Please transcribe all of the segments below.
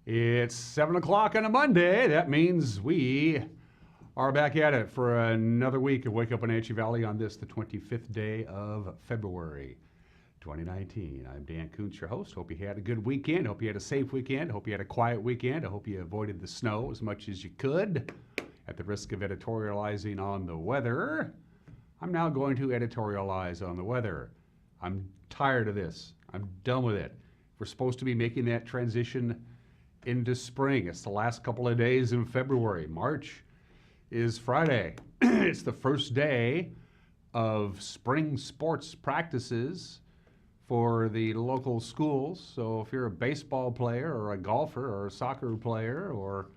It's 7 o'clock on a Monday. That means we are back at it for another week of Wake Up Wenatchee Valley on this, the 25th day of February 2019. I'm Dan Kuntz, your host. Hope you had a good weekend. Hope you had a safe weekend. Hope you had a quiet weekend. I hope you avoided the snow as much as you could. At the risk of editorializing on the weather, I'm now going to editorialize on the weather. I'm tired of this. I'm done with it. We're supposed to be making that transition into spring. It's the last couple of days in February. March is Friday. It's the first day of spring sports practices for the local schools. So if you're a baseball player or a golfer or a soccer player or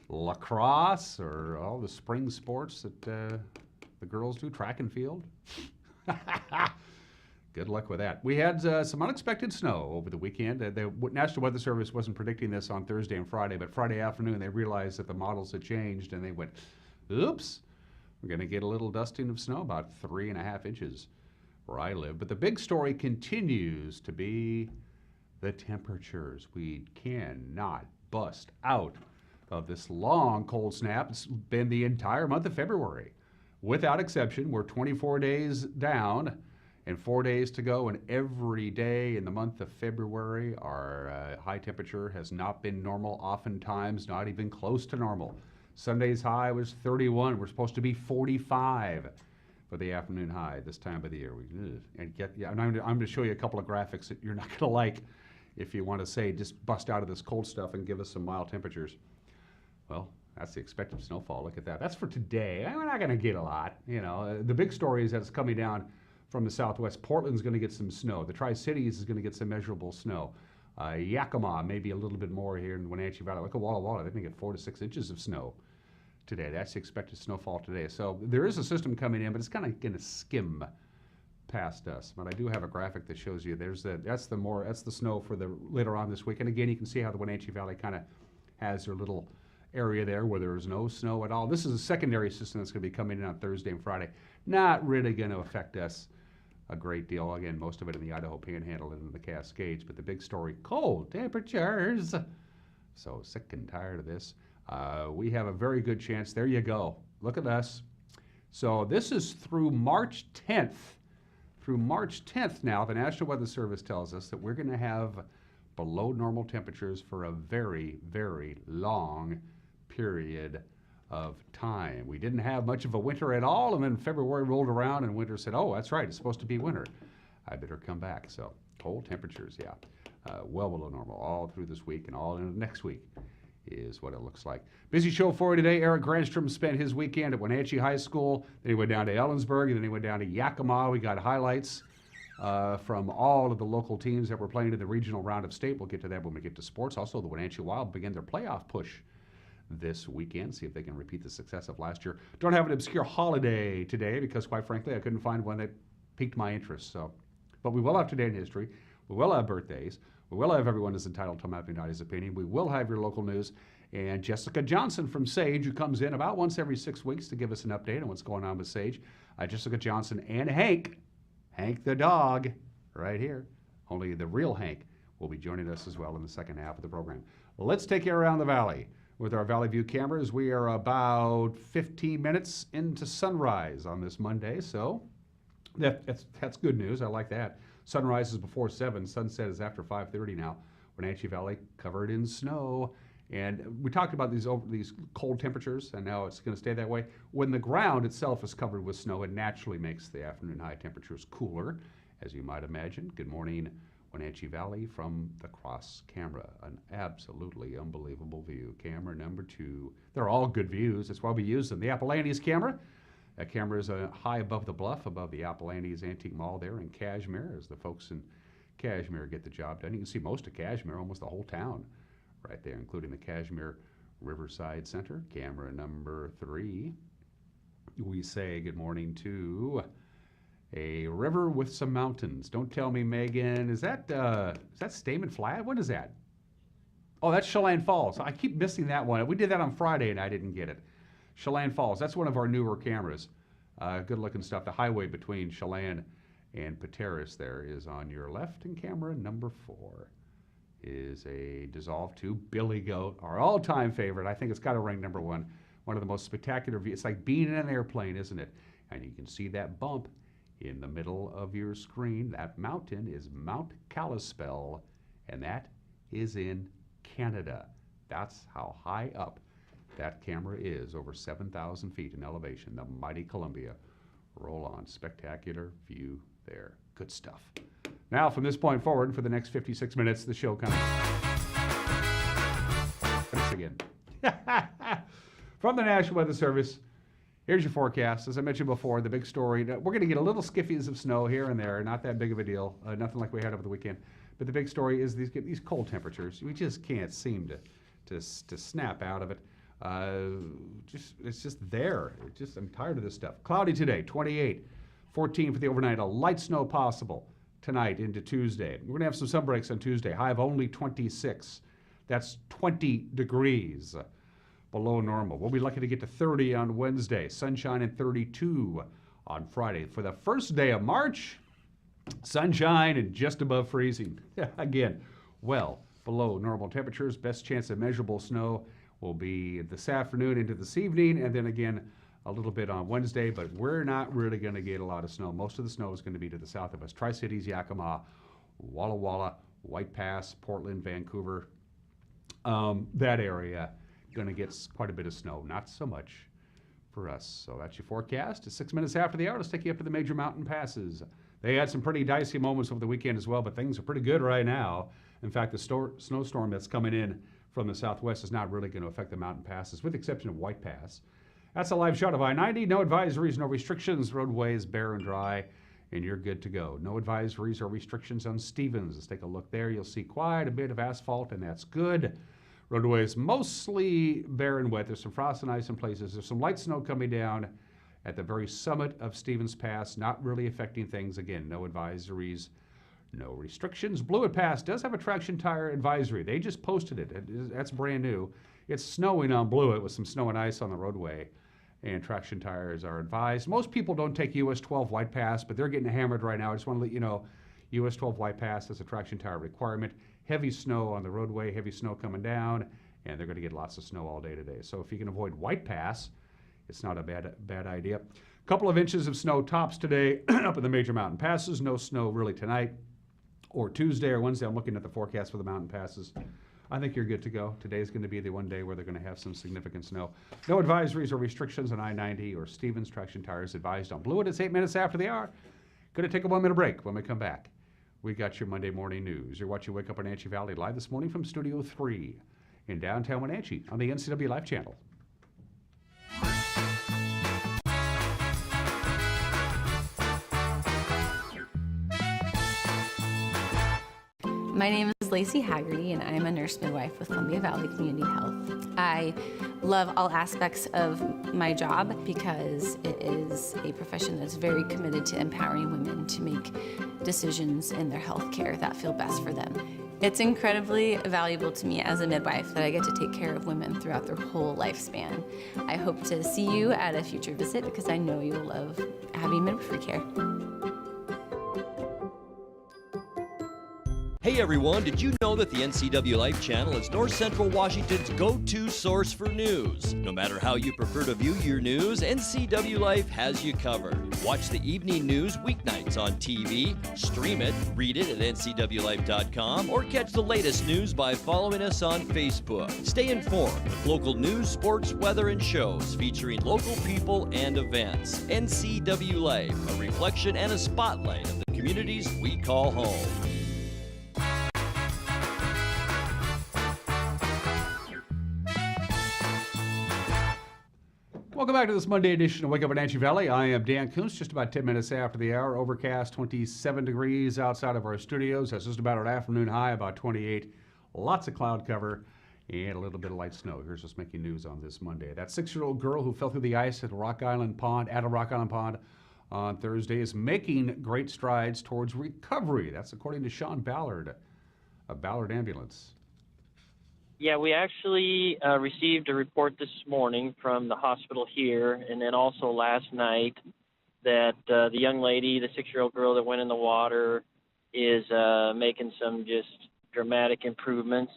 lacrosse or all the spring sports that the girls do, track and field, good luck with that. We had some unexpected snow over the weekend. The National Weather Service wasn't predicting this on Thursday and Friday, but Friday afternoon they realized that the models had changed and they went, oops, we're going to get a little dusting of snow, about 3.5 inches where I live. But the big story continues to be the temperatures. We cannot bust out of this long cold snap. It's been the entire month of February. Without exception, we're 24 days down and 4 days to go, and every day in the month of February, our high temperature has not been normal, oftentimes not even close to normal. Sunday's high was 31. We're supposed to be 45 for the afternoon high this time of the year. And I'm going to show you a couple of graphics that you're not going to like if you want to say just bust out of this cold stuff and give us some mild temperatures. Well, that's the expected snowfall. Look at that. That's for today. We're not going to get a lot. You know, the big story is that it's coming down from the southwest. Portland's going to get some snow. The Tri-Cities is going to get some measurable snow. Yakima, maybe a little bit more here in the Wenatchee Valley. Look at Walla Walla. They're going to get 4 to 6 inches of snow today. That's the expected snowfall today. So there is a system coming in, but it's kind of going to skim past us. But I do have a graphic that shows you that's the snow for the later on this week. And again, you can see how the Wenatchee Valley kind of has their little area there where there's no snow at all. This is a secondary system that's going to be coming in on Thursday and Friday. Not really going to affect us a great deal. Again, most of it in the Idaho Panhandle and in the Cascades. But the big story, cold temperatures. So sick and tired of this. We have a very good chance. There you go. Look at us. So this is through March 10th. Through March 10th now, the National Weather Service tells us that we're going to have below normal temperatures for a very, very long period of time. We didn't have much of a winter at all, and then February rolled around and winter said, oh, that's right, it's supposed to be winter. I better come back. So cold temperatures, yeah, well below normal all through this week and all into next week is what it looks like. Busy show for you today. Eric Granstrom spent his weekend at Wenatchee High School. Then he went down to Ellensburg, and then he went down to Yakima. We got highlights from all of the local teams that were playing in the regional round of state. We'll get to that when we get to sports. Also, the Wenatchee Wild begin their playoff push this weekend, see if they can repeat the success of last year. Don't have an obscure holiday today because, quite frankly, I couldn't find one that piqued my interest. But we will have today in history. We will have birthdays. We will have everyone is entitled to Mapping Out His opinion. We will have your local news. And Jessica Johnson from Sage, who comes in about once every 6 weeks to give us an update on what's going on with Sage. Jessica Johnson and Hank the dog, right here. Only the real Hank will be joining us as well in the second half of the program. Let's take you around the valley with our Valley View cameras. We are about 15 minutes into sunrise on this Monday, so that's good news. I like that. Sunrise is before 7. Sunset is after 5:30 now. Wenatchee Valley covered in snow. And we talked about these cold temperatures, and now it's going to stay that way. When the ground itself is covered with snow, it naturally makes the afternoon high temperatures cooler, as you might imagine. Good morning, Wenatchee Valley from the cross camera. An absolutely unbelievable view. Camera number 2. They're all good views. That's why we use them. The Appalachians camera. That camera is high above the bluff, above the Appalachians Antique Mall there in Cashmere, as the folks in Cashmere get the job done. You can see most of Cashmere, almost the whole town right there, including the Cashmere Riverside Center. Camera number 3. We say good morning to a river with some mountains. Don't tell me, Megan, is that Stamen Flat? What is that? Oh, that's Chelan Falls. I keep missing that one. We did that on Friday and I didn't get it. Chelan Falls, that's one of our newer cameras. Good looking stuff. The highway between Chelan and Pateros there is on your left, and camera number 4. is a Dissolve 2 Billy Goat, our all-time favorite. I think it's got to rank number one. One of the most spectacular views. It's like being in an airplane, isn't it? And you can see that bump in the middle of your screen. That mountain is Mount Kalispell, and that is in Canada. That's how high up that camera is, over 7,000 feet in elevation. The mighty Columbia. Roll on. Spectacular view there. Good stuff. Now, from this point forward, for the next 56 minutes, the show kind of again. From the National Weather Service, here's your forecast. As I mentioned before, the big story, we're going to get a little skiffies of snow here and there. Not that big of a deal. Nothing like we had over the weekend. But the big story is these cold temperatures. We just can't seem to snap out of it. It's just there. I'm tired of this stuff. Cloudy today, 28. 14 for the overnight. A light snow possible tonight into Tuesday. We're going to have some sunbreaks on Tuesday. High of only 26. That's 20 degrees below normal. We'll be lucky to get to 30 on Wednesday. Sunshine and 32 on Friday. For the first day of March, sunshine and just above freezing. Again, well below normal temperatures. Best chance of measurable snow will be this afternoon into this evening, and then again a little bit on Wednesday, but we're not really going to get a lot of snow. Most of the snow is going to be to the south of us. Tri-Cities, Yakima, Walla Walla, White Pass, Portland, Vancouver, that area, going to get quite a bit of snow. Not so much for us. So that's your forecast. It's 6 minutes after the hour. Let's take you up to the major mountain passes. They had some pretty dicey moments over the weekend as well, but things are pretty good right now. In fact, the snowstorm that's coming in from the southwest is not really going to affect the mountain passes, with the exception of White Pass. That's a live shot of I-90. No advisories, no restrictions. Roadway is bare and dry, and you're good to go. No advisories or restrictions on Stevens. Let's take a look there. You'll see quite a bit of asphalt, and that's good. Roadway is mostly bare and wet. There's some frost and ice in places. There's some light snow coming down at the very summit of Stevens Pass, not really affecting things. Again, no advisories, no restrictions. Blewett Pass does have a traction tire advisory. They just posted it. That's brand new. It's snowing on Blewett with some snow and ice on the roadway, and traction tires are advised. Most people don't take US 12 White Pass, but they're getting hammered right now. I just want to let you know, US 12 White Pass is a traction tire requirement. Heavy snow on the roadway, heavy snow coming down, and they're going to get lots of snow all day today. So if you can avoid White Pass, it's not a bad idea. A couple of inches of snow tops today up in the major mountain passes. No snow really tonight or Tuesday or Wednesday. I'm looking at the forecast for the mountain passes. I think you're good to go. Today's going to be the one day where they're going to have some significant snow. No advisories or restrictions on I-90 or Stevens. Traction tires advised on Blewett. It's 8 minutes after the hour. Going to take a 1 minute break. When we come back, we got your Monday morning news. You're watching Wake Up Wenatchee Valley live this morning from Studio 3 in downtown Wenatchee on the NCW Live channel. My name is Lacey Haggerty, and I'm a nurse midwife with Columbia Valley Community Health. I love all aspects of my job because it is a profession that's very committed to empowering women to make decisions in their health care that feel best for them. It's incredibly valuable to me as a midwife that I get to take care of women throughout their whole lifespan. I hope to see you at a future visit because I know you'll love having midwifery care. Hey everyone, did you know that the NCW Life channel is North Central Washington's go-to source for news? No matter how you prefer to view your news, NCW Life has you covered. Watch the evening news weeknights on TV, stream it, read it at ncwlife.com, or catch the latest news by following us on Facebook. Stay informed with local news, sports, weather, and shows featuring local people and events. NCW Life, a reflection and a spotlight of the communities we call home. Welcome back to this Monday edition of Wake Up Wenatchee Valley. I am Dan Kuntz, just about 10 minutes after the hour. Overcast, 27 degrees outside of our studios. That's just about an afternoon high, about 28. Lots of cloud cover and a little bit of light snow. Here's what's making news on this Monday. That 6-year-old girl who fell through the ice at a Rock Island Pond on Thursday is making great strides towards recovery. That's according to Sean Ballard of Ballard Ambulance. Yeah, we actually received a report this morning from the hospital here, and then also last night that the young lady, the 6-year-old girl that went in the water, is making some just dramatic improvements.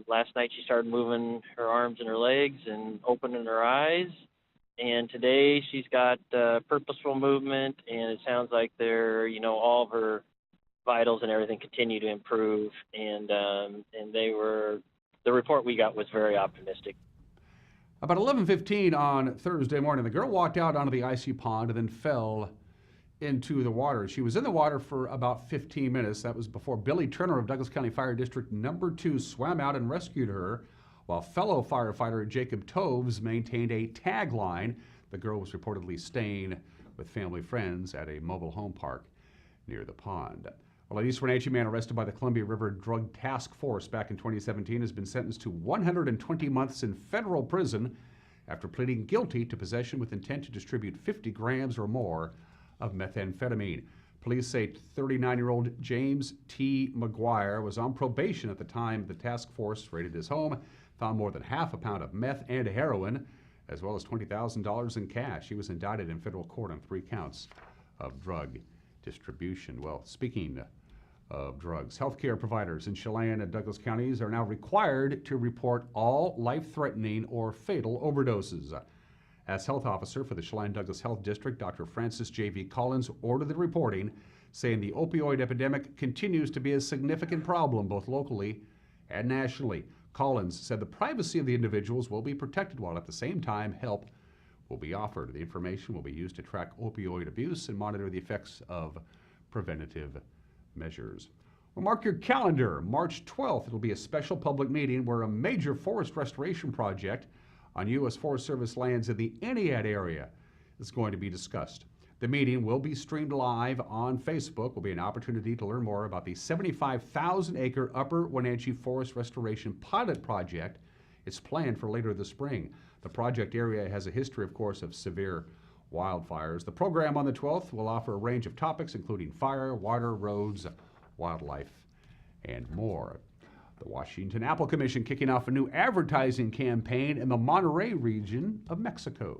Last night she started moving her arms and her legs and opening her eyes. And today she's got purposeful movement, and it sounds like all of her vitals and everything continue to improve. And the report we got was very optimistic. About 11:15 on Thursday morning, the girl walked out onto the icy pond and then fell into the water. She was in the water for about 15 minutes. That was before Billy Turner of Douglas County Fire District Number 2 swam out and rescued her, while fellow firefighter Jacob Toves maintained a tagline. The girl was reportedly staying with family friends at a mobile home park near the pond. Well, an East Wenatchee man arrested by the Columbia River Drug Task Force back in 2017 has been sentenced to 120 months in federal prison after pleading guilty to possession with intent to distribute 50 grams or more of methamphetamine. Police say 39-year-old James T. McGuire was on probation at the time the task force raided his home, found more than half a pound of meth and heroin, as well as $20,000 in cash. He was indicted in federal court on 3 counts of drug distribution. Well, speaking of drugs, healthcare providers in Chelan and Douglas counties are now required to report all life-threatening or fatal overdoses. As health officer for the Chelan-Douglas Health District, Dr. Francis J.V. Collins ordered the reporting, saying the opioid epidemic continues to be a significant problem both locally and nationally. Collins said the privacy of the individuals will be protected while at the same time help will be offered. The information will be used to track opioid abuse and monitor the effects of preventative measures. Well, mark your calendar. March 12th, it'll be a special public meeting where a major forest restoration project on U.S. Forest Service lands in the Entiat area is going to be discussed. The meeting will be streamed live on Facebook. Will be an opportunity to learn more about the 75,000-acre Upper Wenatchee Forest Restoration Pilot Project. It's planned for later this spring. The project area has a history, of course, of severe wildfires. The program on the 12th will offer a range of topics, including fire, water, roads, wildlife, and more. The Washington Apple Commission kicking off a new advertising campaign in the Monterey region of Mexico.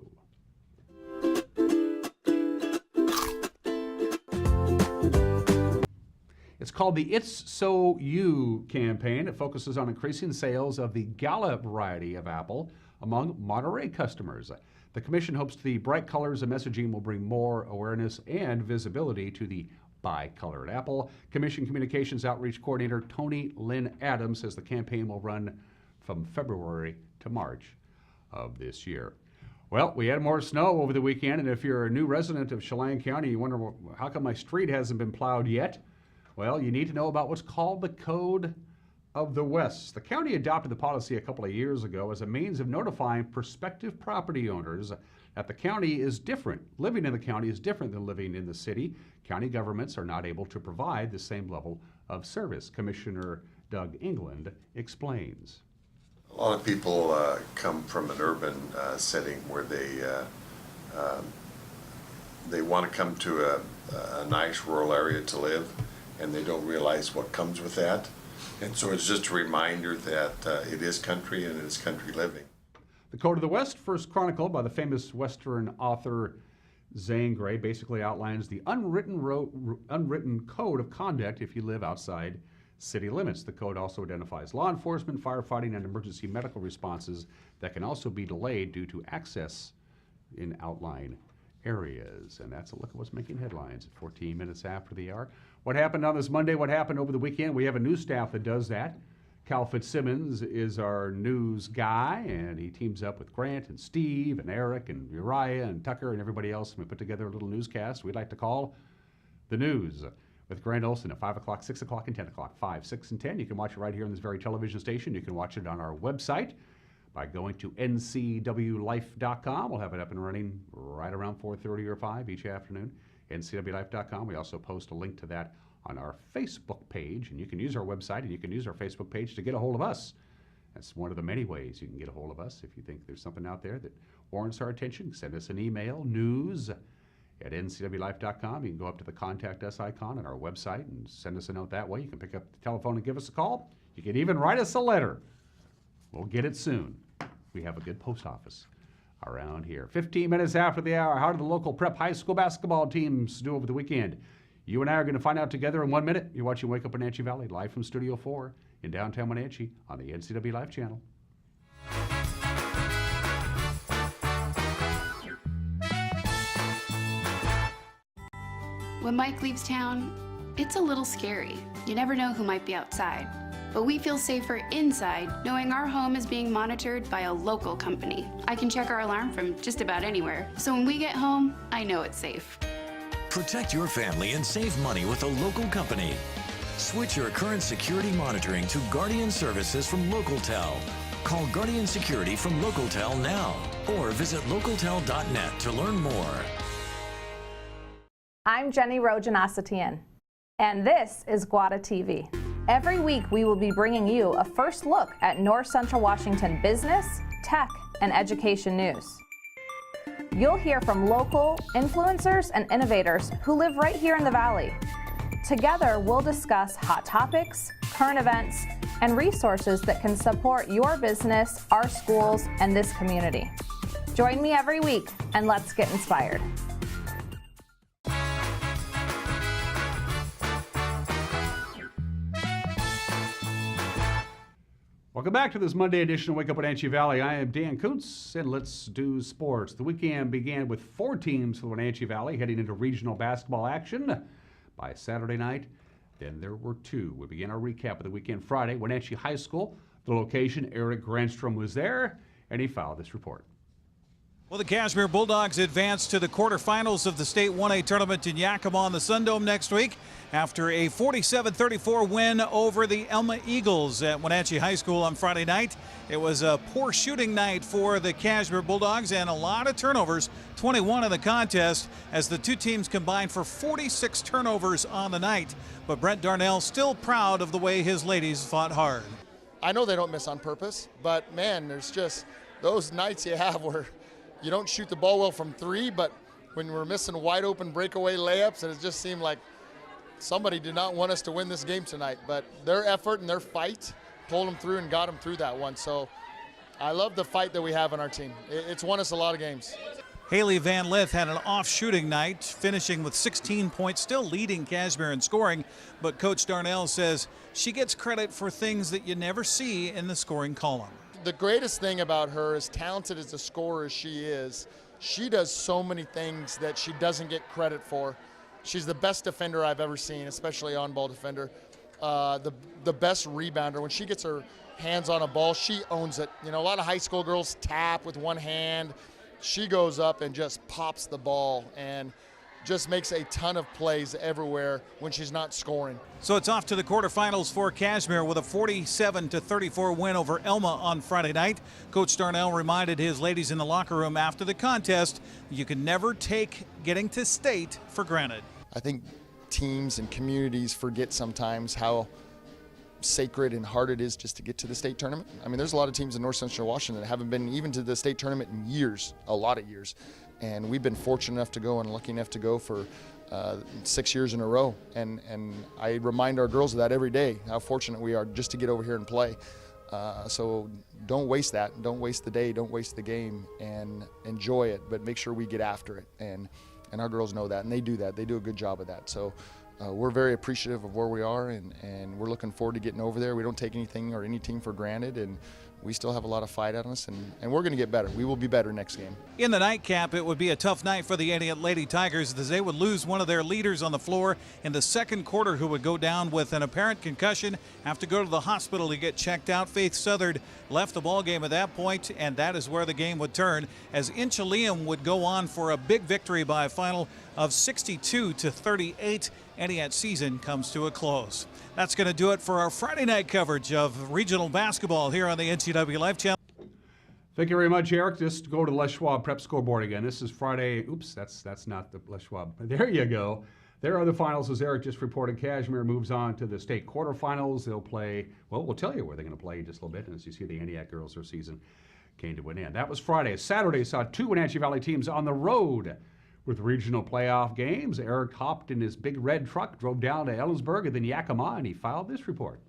It's called the It's So You campaign. It focuses on increasing sales of the Gala variety of apple among Monterey customers. The commission hopes the bright colors and messaging will bring more awareness and visibility to the bi-colored apple. Commission Communications Outreach Coordinator Tony Lynn Adams says the campaign will run from February to March of this year. Well, we had more snow over the weekend, and if you're a new resident of Chelan County, you wonder, how come my street hasn't been plowed yet? Well, you need to know about what's called the Code of the West. The county adopted the policy a couple of years ago as a means of notifying prospective property owners that the county is different. Living in the county is different than living in the city. County governments are not able to provide the same level of service. Commissioner Doug England explains. A lot of people come from an urban setting where they want to come to a nice rural area to live, and they don't realize what comes with that. And so it's just a reminder that it is country and it is country living. The Code of the West, first chronicled by the famous Western author Zane Grey, basically outlines the unwritten code of conduct if you live outside city limits. The code also identifies law enforcement, firefighting, and emergency medical responses that can also be delayed due to access in outlying areas. And that's a look at what's making headlines at 14 minutes after the hour. What happened on this Monday? What happened over the weekend? We have a news staff that does that. Cal Fitzsimmons is our news guy, and he teams up with Grant and Steve and Eric and Uriah and Tucker and everybody else. And we put together a little newscast we'd like to call The News with Grant Olson at 5 o'clock, 6 o'clock, and 10 o'clock, 5, 6, and 10. You can watch it right here on this very television station. You can watch it on our website by going to ncwlife.com. We'll have it up and running right around 4:30 or 5 each afternoon, ncwlife.com. We also post a link to that on our Facebook page, and you can use our website and you can use our Facebook page to get a hold of us. That's one of the many ways you can get a hold of us. If you think there's something out there that warrants our attention, send us an email, news@ncwlife.com. You can go up to the Contact Us icon on our website and send us a note that way. You can pick up the telephone and give us a call. You can even write us a letter. We'll get it soon. We have a good post office around here. 15 minutes after the hour, how did the local prep high school basketball teams do over the weekend? You and I are going to find out together in 1 minute. You're watching Wake Up Wenatchee Valley, live from Studio 4 in downtown Wenatchee on the NCW Live channel. When Mike leaves town, it's a little scary. You never know who might be outside. But we feel safer inside knowing our home is being monitored by a local company. I can check our alarm from just about anywhere. So when we get home, I know it's safe. Protect your family and save money with a local company. Switch your current security monitoring to Guardian Services from LocalTel. Call Guardian Security from LocalTel now or visit localtel.net to learn more. I'm Jenny Rojanasatian, and this is Guada TV. Every week we will be bringing you a first look at North Central Washington business, tech, and education news. You'll hear from local influencers and innovators who live right here in the Valley. Together, we'll discuss hot topics, current events, and resources that can support your business, our schools, and this community. Join me every week, and let's get inspired. Welcome back to this Monday edition of Wake Up Wenatchee Valley. I am Dan Kuntz, and let's do sports. The weekend began with 4 teams for Wenatchee Valley heading into regional basketball action by Saturday night. Then there were 2. We begin our recap of the weekend Friday. Wenatchee High School, the location, Eric Granstrom was there, and he filed this report. Well, the Cashmere Bulldogs advance to the quarterfinals of the State 1A tournament in Yakima on the Sundome next week after a 47-34 win over the Elma Eagles at Wenatchee High School on Friday night. It was a poor shooting night for the Cashmere Bulldogs and a lot of turnovers, 21 in the contest, as the 2 teams combined for 46 turnovers on the night. But Brent Darnell still proud of the way his ladies fought hard. I know they don't miss on purpose, but man, there's just those nights you have where you don't shoot the ball well from 3, but when we're missing wide open breakaway layups, and it just seemed like somebody did not want us to win this game tonight. But their effort and their fight pulled them through and got them through that one. So I love the fight that we have on our team. It's won us a lot of games. Haley Van Lith had an off shooting night, finishing with 16 points, still leading Cashmere in scoring. But Coach Darnell says she gets credit for things that you never see in the scoring column. The greatest thing about her, as talented as a scorer as she is, she does so many things that she doesn't get credit for. She's the best defender I've ever seen, especially on-ball defender. The best rebounder. When she gets her hands on a ball, she owns it. You know, a lot of high school girls tap with one hand. She goes up and just pops the ball and just makes a ton of plays everywhere when she's not scoring. So it's off to the quarterfinals for Cashmere with a 47-34 win over Elma on Friday night. Coach Darnell reminded his ladies in the locker room after the contest, you can never take getting to state for granted. I think teams and communities forget sometimes how sacred and hard it is just to get to the state tournament. I mean, there's a lot of teams in North Central Washington that haven't been even to the state tournament in years, a lot of years. And we've been fortunate enough to go and lucky enough to go for 6 years in a row. And I remind our girls of that every day, how fortunate we are just to get over here and play. So don't waste that. Don't waste the day. Don't waste the game, and enjoy it. But make sure we get after it. And our girls know that, and they do that. They do a good job of that. So we're very appreciative of where we are, and we're looking forward to getting over there. We don't take anything or any team for granted, and we still have a lot of fight on us, and we're going to get better. We will be better next game. In the nightcap, it would be a tough night for the Antioch Lady Tigers as they would lose one of their leaders on the floor in the second quarter, who would go down with an apparent concussion, have to go to the hospital to get checked out. Faith Southard left the ball game at that point, and that is where the game would turn as Inchelium would go on for a big victory by a final of 62-38. Antioch season comes to a close. That's going to do it for our Friday night coverage of regional basketball here on the NCW Live channel. Thank you very much, Eric. Just go to Les Schwab Prep Scoreboard again. This is Friday. Oops, that's not the Les Schwab. There you go. There are the finals, as Eric just reported. Cashmere moves on to the state quarterfinals. They'll play, well, we'll tell you where they're going to play in just a little bit. And as you see, the Antioch girls, their season came to an end. That was Friday. Saturday saw 2 Wenatchee Valley teams on the road with regional playoff games. Eric hopped in his big red truck, drove down to Ellensburg and then Yakima, and he filed this report.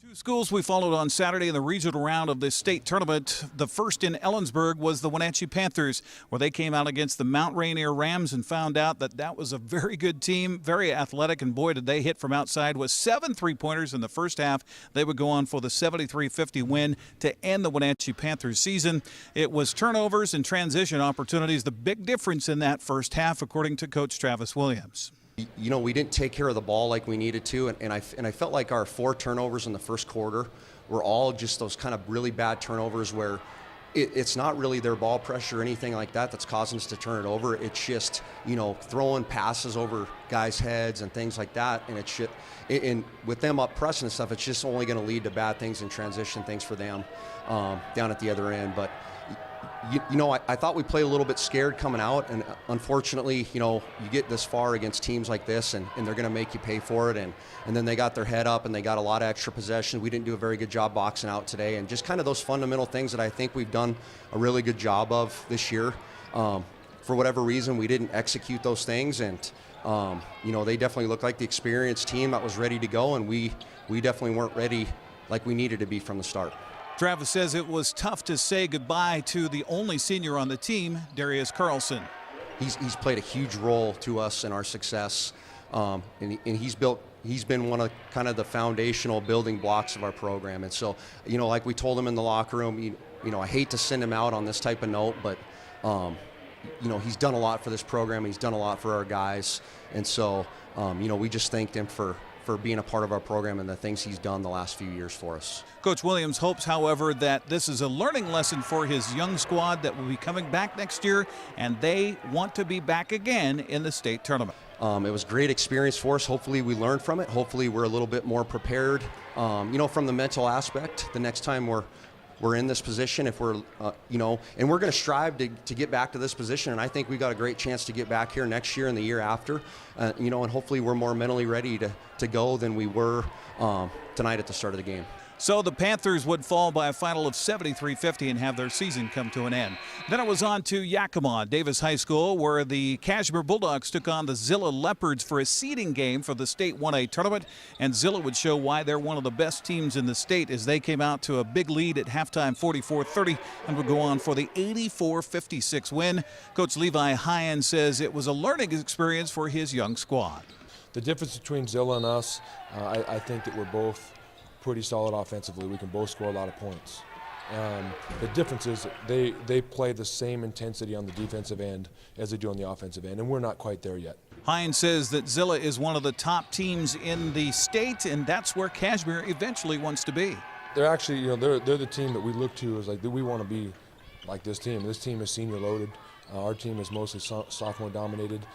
2 Two schools we followed on Saturday in the regional round of this state tournament. The first in Ellensburg was the Wenatchee Panthers, where they came out against the Mount Rainier Rams and found out that that was a very good team, very athletic, and boy, did they hit from outside with 7 3-pointers in the first half. They would go on for the 73-50 win to end the Wenatchee Panthers season. It was turnovers and transition opportunities, the big difference in that first half, according to Coach Travis Williams. You know, we didn't take care of the ball like we needed to, and I felt like our 4 turnovers in the first quarter were all just those kind of really bad turnovers where it's not really their ball pressure or anything like that that's causing us to turn it over. It's just, you know, throwing passes over guys' heads and things like that, and it's shit. And with them up pressing and stuff, it's just only going to lead to bad things and transition things for them down at the other end. But you know, I thought we played a little bit scared coming out, and unfortunately, you know, you get this far against teams like this, and they're going to make you pay for it, and then they got their head up, and they got a lot of extra possession. We didn't do a very good job boxing out today, and just kind of those fundamental things that I think we've done a really good job of this year. For whatever reason, we didn't execute those things, and you know, they definitely looked like the experienced team that was ready to go, and we definitely weren't ready like we needed to be from the start. Travis says it was tough to say goodbye to the only senior on the team, Darius Carlson. He's played a huge role to us in our success, and he's been one of kind of the foundational building blocks of our program. And so, you know, like we told him in the locker room, you know, I hate to send him out on this type of note, but you know, he's done a lot for this program. He's done a lot for our guys, and so you know, we just thanked him for being a part of our program and the things he's done the last few years for us. Coach Williams hopes, however, that this is a learning lesson for his young squad that will be coming back next year, and they want to be back again in the state tournament. It was a great experience for us. Hopefully we learned from it. Hopefully we're a little bit more prepared, you know, from the mental aspect the next time we're in this position, if we're, you know, and we're going to strive to get back to this position. And I think we got a great chance to get back here next year and the year after, you know, and hopefully we're more mentally ready to go than we were tonight at the start of the game. So the Panthers would fall by a final of 73-50 and have their season come to an end. Then it was on to Yakima, Davis High School, where the Kashmir Bulldogs took on the Zilla Leopards for a seeding game for the state 1A tournament. And Zilla would show why they're one of the best teams in the state as they came out to a big lead at halftime, 44-30, and would go on for the 84-56 win. Coach Levi Hyen says it was a learning experience for his young squad. The difference between Zilla and us, I think that we're both pretty solid offensively. We can both score a lot of points. The difference is they play the same intensity on the defensive end as they do on the offensive end, and we're not quite there yet. Hines says that Zilla is one of the top teams in the state, and that's where Kashmir eventually wants to be. They're actually, you know, they're the team that we look to as like, we want to be like this team. This team is senior loaded. Our team is mostly sophomore dominated.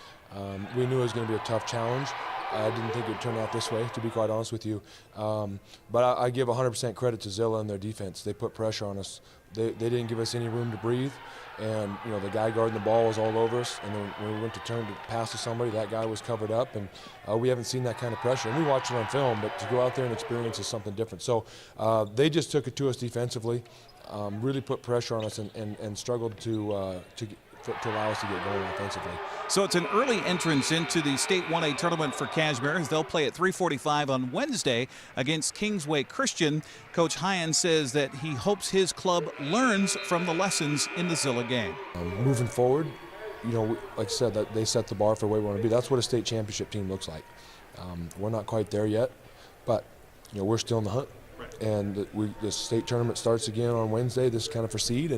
We knew it was going to be a tough challenge. I didn't think it would turn out this way, to be quite honest with you. But I give 100% credit to Zilla and their defense. They put pressure on us. They didn't give us any room to breathe. And, you know, the guy guarding the ball was all over us. And then when we went to turn to pass to somebody, that guy was covered up. And we haven't seen that kind of pressure. And we watch it on film, but to go out there and experience is something different. So they just took it to us defensively, really put pressure on us and struggled to allow us to get going offensively. So it's an early entrance into the State 1A tournament for Kashmir as they'll play at 3:45 on Wednesday against Kingsway Christian. Coach Hyen says that he hopes his club learns from the lessons in the Zilla game. Moving forward, you know, like I said, that they set the bar for where we want to be. That's what a state championship team looks like. We're not quite there yet, but, you know, we're still in the hunt. And the state tournament starts again on Wednesday, this kind of for seed,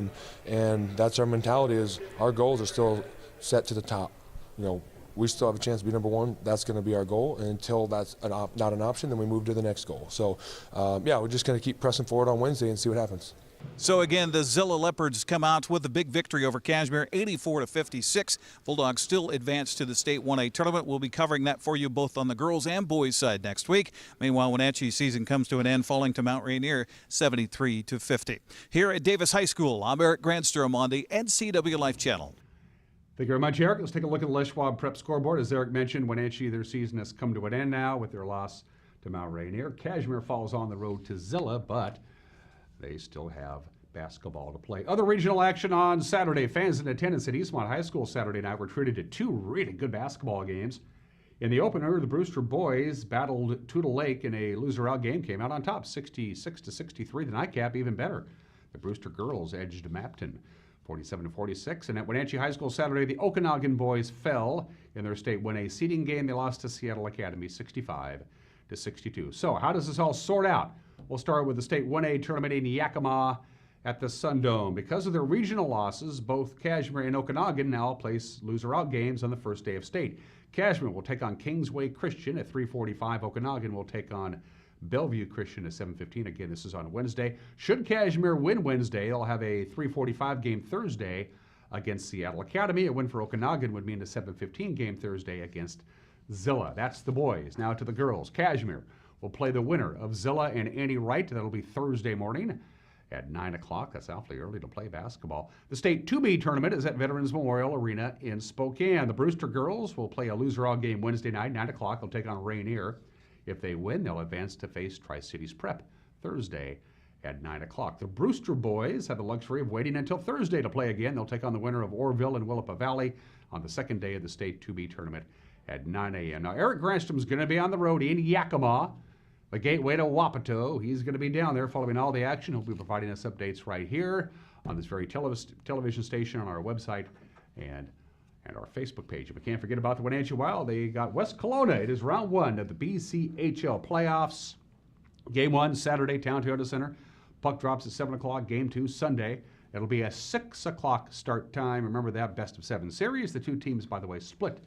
and that's our mentality. Is our goals are still set to the top. You know, we still have a chance to be number one. That's going to be our goal, and until that's not an option, then we move to the next goal. So, yeah, we're just going to keep pressing forward on Wednesday and see what happens. So again, the Zilla Leopards come out with a big victory over Kashmir, 84-56. Bulldogs still advance to the State 1A tournament. We'll be covering that for you both on the girls and boys side next week. Meanwhile, Wenatchee's season comes to an end, falling to Mount Rainier 73-50. Here at Davis High School, I'm Eric Grandstrom on the NCW Life Channel. Thank you very much, Eric. Let's take a look at the Les Schwab Prep scoreboard. As Eric mentioned, Wenatchee, their season has come to an end now with their loss to Mount Rainier. Kashmir falls on the road to Zilla, but they still have basketball to play. Other regional action on Saturday. Fans in attendance at Eastmont High School Saturday night were treated to 2 really good basketball games. In the opener, the Brewster boys battled Toutle Lake in a loser-out game, came out on top, 66-63. The nightcap even better. The Brewster girls edged Mapton, 47-46. And at Wenatchee High School Saturday, the Okanagan boys fell in their state 1A seeding game. They lost to Seattle Academy, 65-62. So how does this all sort out? We'll start with the state 1A tournament in Yakima at the Sundome. Because of their regional losses, both Kashmir and Okanagan now place loser-out games on the first day of state. Kashmir will take on Kingsway Christian at 3:45. Okanagan will take on Bellevue Christian at 7:15. Again, this is on Wednesday. Should Kashmir win Wednesday, they'll have a 3:45 game Thursday against Seattle Academy. A win for Okanagan would mean a 7:15 game Thursday against Zilla. That's the boys. Now to the girls. Kashmir will play the winner of Zilla and Annie Wright. That'll be Thursday morning at 9 o'clock. That's awfully early to play basketball. The state 2B tournament is at Veterans Memorial Arena in Spokane. The Brewster girls will play a loser-all game Wednesday night, 9 o'clock. They'll take on Rainier. If they win, they'll advance to face Tri-Cities Prep Thursday at 9 o'clock. The Brewster boys have the luxury of waiting until Thursday to play again. They'll take on the winner of Orville and Willapa Valley on the second day of the state 2B tournament at 9 a.m. Now, Eric Granstrom's going to be on the road in Yakima, the gateway to Wapato. He's going to be down there following all the action. He'll be providing us updates right here on this very television station, on our website, and our Facebook page. And we can't forget about the Wenatchee Wild. They got West Kelowna. It is round one of the BCHL playoffs. Game 1, Saturday, Town Toyota Center. Puck drops at 7 o'clock. Game 2, Sunday. It'll be a 6 o'clock start time. Remember that best-of-7 series. The two teams, by the way, split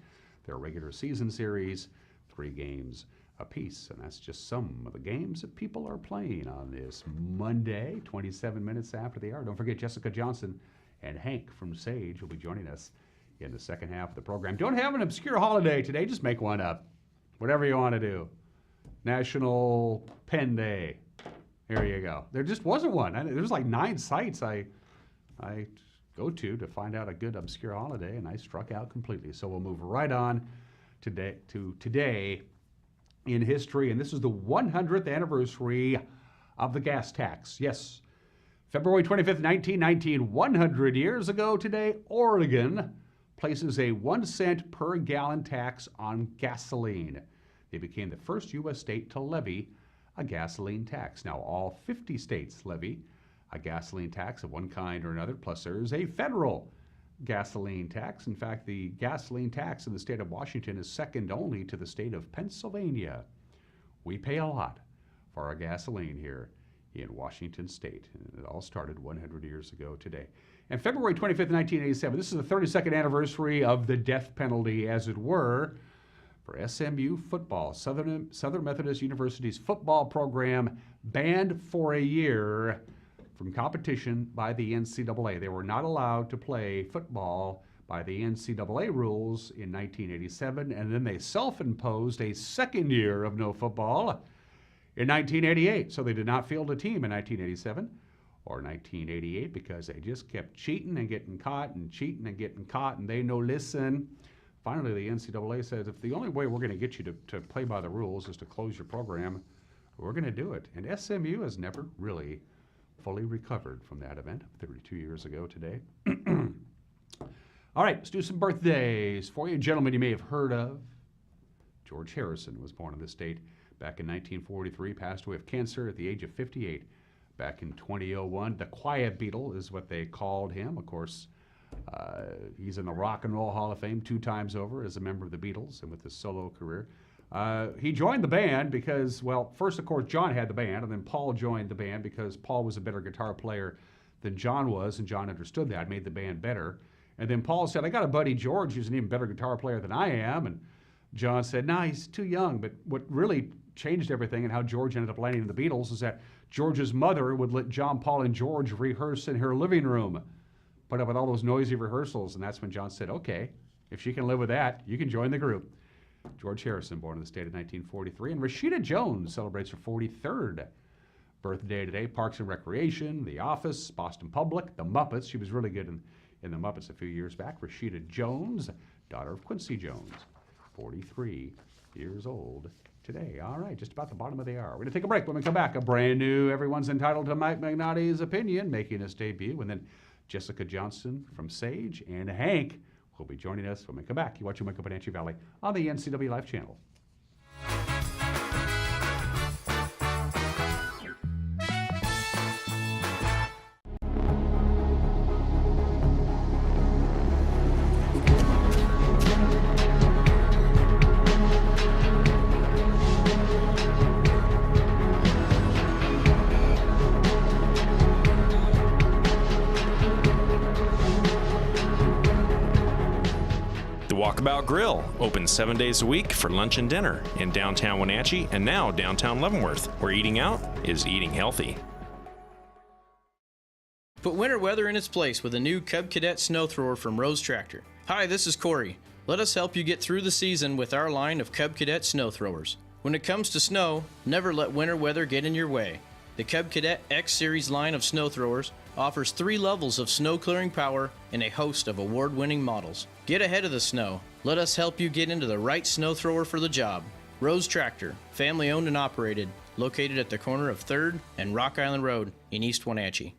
their regular season series, 3 games apiece. And that's just some of the games that people are playing on this Monday, 27 minutes after the hour. Don't forget Jessica Johnson and Hank from Sage will be joining us in the second half of the program. Don't have an obscure holiday today. Just make one up. Whatever you want to do. National Pen Day. There you go. There just wasn't one. There's like 9 sites I go to find out a good obscure holiday, and I struck out completely. So we'll move right on today in history, and this is the 100th anniversary of the gas tax. Yes, February 25th, 1919, 100 years ago today, Oregon places a 1 cent per gallon tax on gasoline. They became the first U.S. state to levy a gasoline tax. Now, all 50 states levy a gasoline tax of one kind or another, plus there's a federal gasoline tax. In fact, the gasoline tax in the state of Washington is second only to the state of Pennsylvania. We pay a lot for our gasoline here in Washington state. And it all started 100 years ago today. And February 25th, 1987, this is the 32nd anniversary of the death penalty, as it were, for SMU football. Southern Methodist University's football program banned for a year from competition by the NCAA. They were not allowed to play football by the NCAA rules in 1987, and then they self-imposed a second year of no football in 1988. So they did not field a team in 1987 or 1988 because they just kept cheating and getting caught and cheating and getting caught, and they no listen. Finally, the NCAA says, if the only way we're going to get you to play by the rules is to close your program, we're going to do it. And SMU has never really fully recovered from that event 32 years ago today. All right, let's do some birthdays for you. Gentlemen you may have heard of. George Harrison was born in this state back in 1943, passed away of cancer at the age of 58 back in 2001. The Quiet Beatle is what they called him. Of course, he's in the Rock and Roll Hall of Fame 2 times over as a member of the Beatles and with his solo career. He joined the band because, well, first, of course, John had the band, and then Paul joined the band because Paul was a better guitar player than John was, and John understood that, made the band better. And then Paul said, I got a buddy, George, who's an even better guitar player than I am. And John said, nah, he's too young. But what really changed everything and how George ended up landing in the Beatles is that George's mother would let John, Paul, and George rehearse in her living room, put up with all those noisy rehearsals. And that's when John said, okay, if she can live with that, you can join the group. George Harrison, born in the state of 1943. And Rashida Jones celebrates her 43rd birthday today. Parks and Recreation, The Office, Boston Public, The Muppets. She was really good in The Muppets a few years back. Rashida Jones, daughter of Quincy Jones, 43 years old today. All right, just about the bottom of the hour. We're going to take a break. When we come back, a brand new Everyone's Entitled to Mike Magnotti's Opinion making his debut. And then Jessica Johnson from Sage and Hank will be joining us when we come back. You're watching Wake Up Wenatchee Valley on the NCW Live channel. Walkabout Grill, open 7 days a week for lunch and dinner in downtown Wenatchee and now downtown Leavenworth, where eating out is eating healthy. Put winter weather in its place with a new Cub Cadet snow thrower from Rose Tractor. Hi, this is Corey. Let us help you get through the season with our line of Cub Cadet snow throwers. When it comes to snow, never let winter weather get in your way. The Cub Cadet X Series line of snow throwers offers 3 levels of snow clearing power and a host of award-winning models. Get ahead of the snow. Let us help you get into the right snow thrower for the job. Rose Tractor, family owned and operated, located at the corner of 3rd and Rock Island Road in East Wenatchee.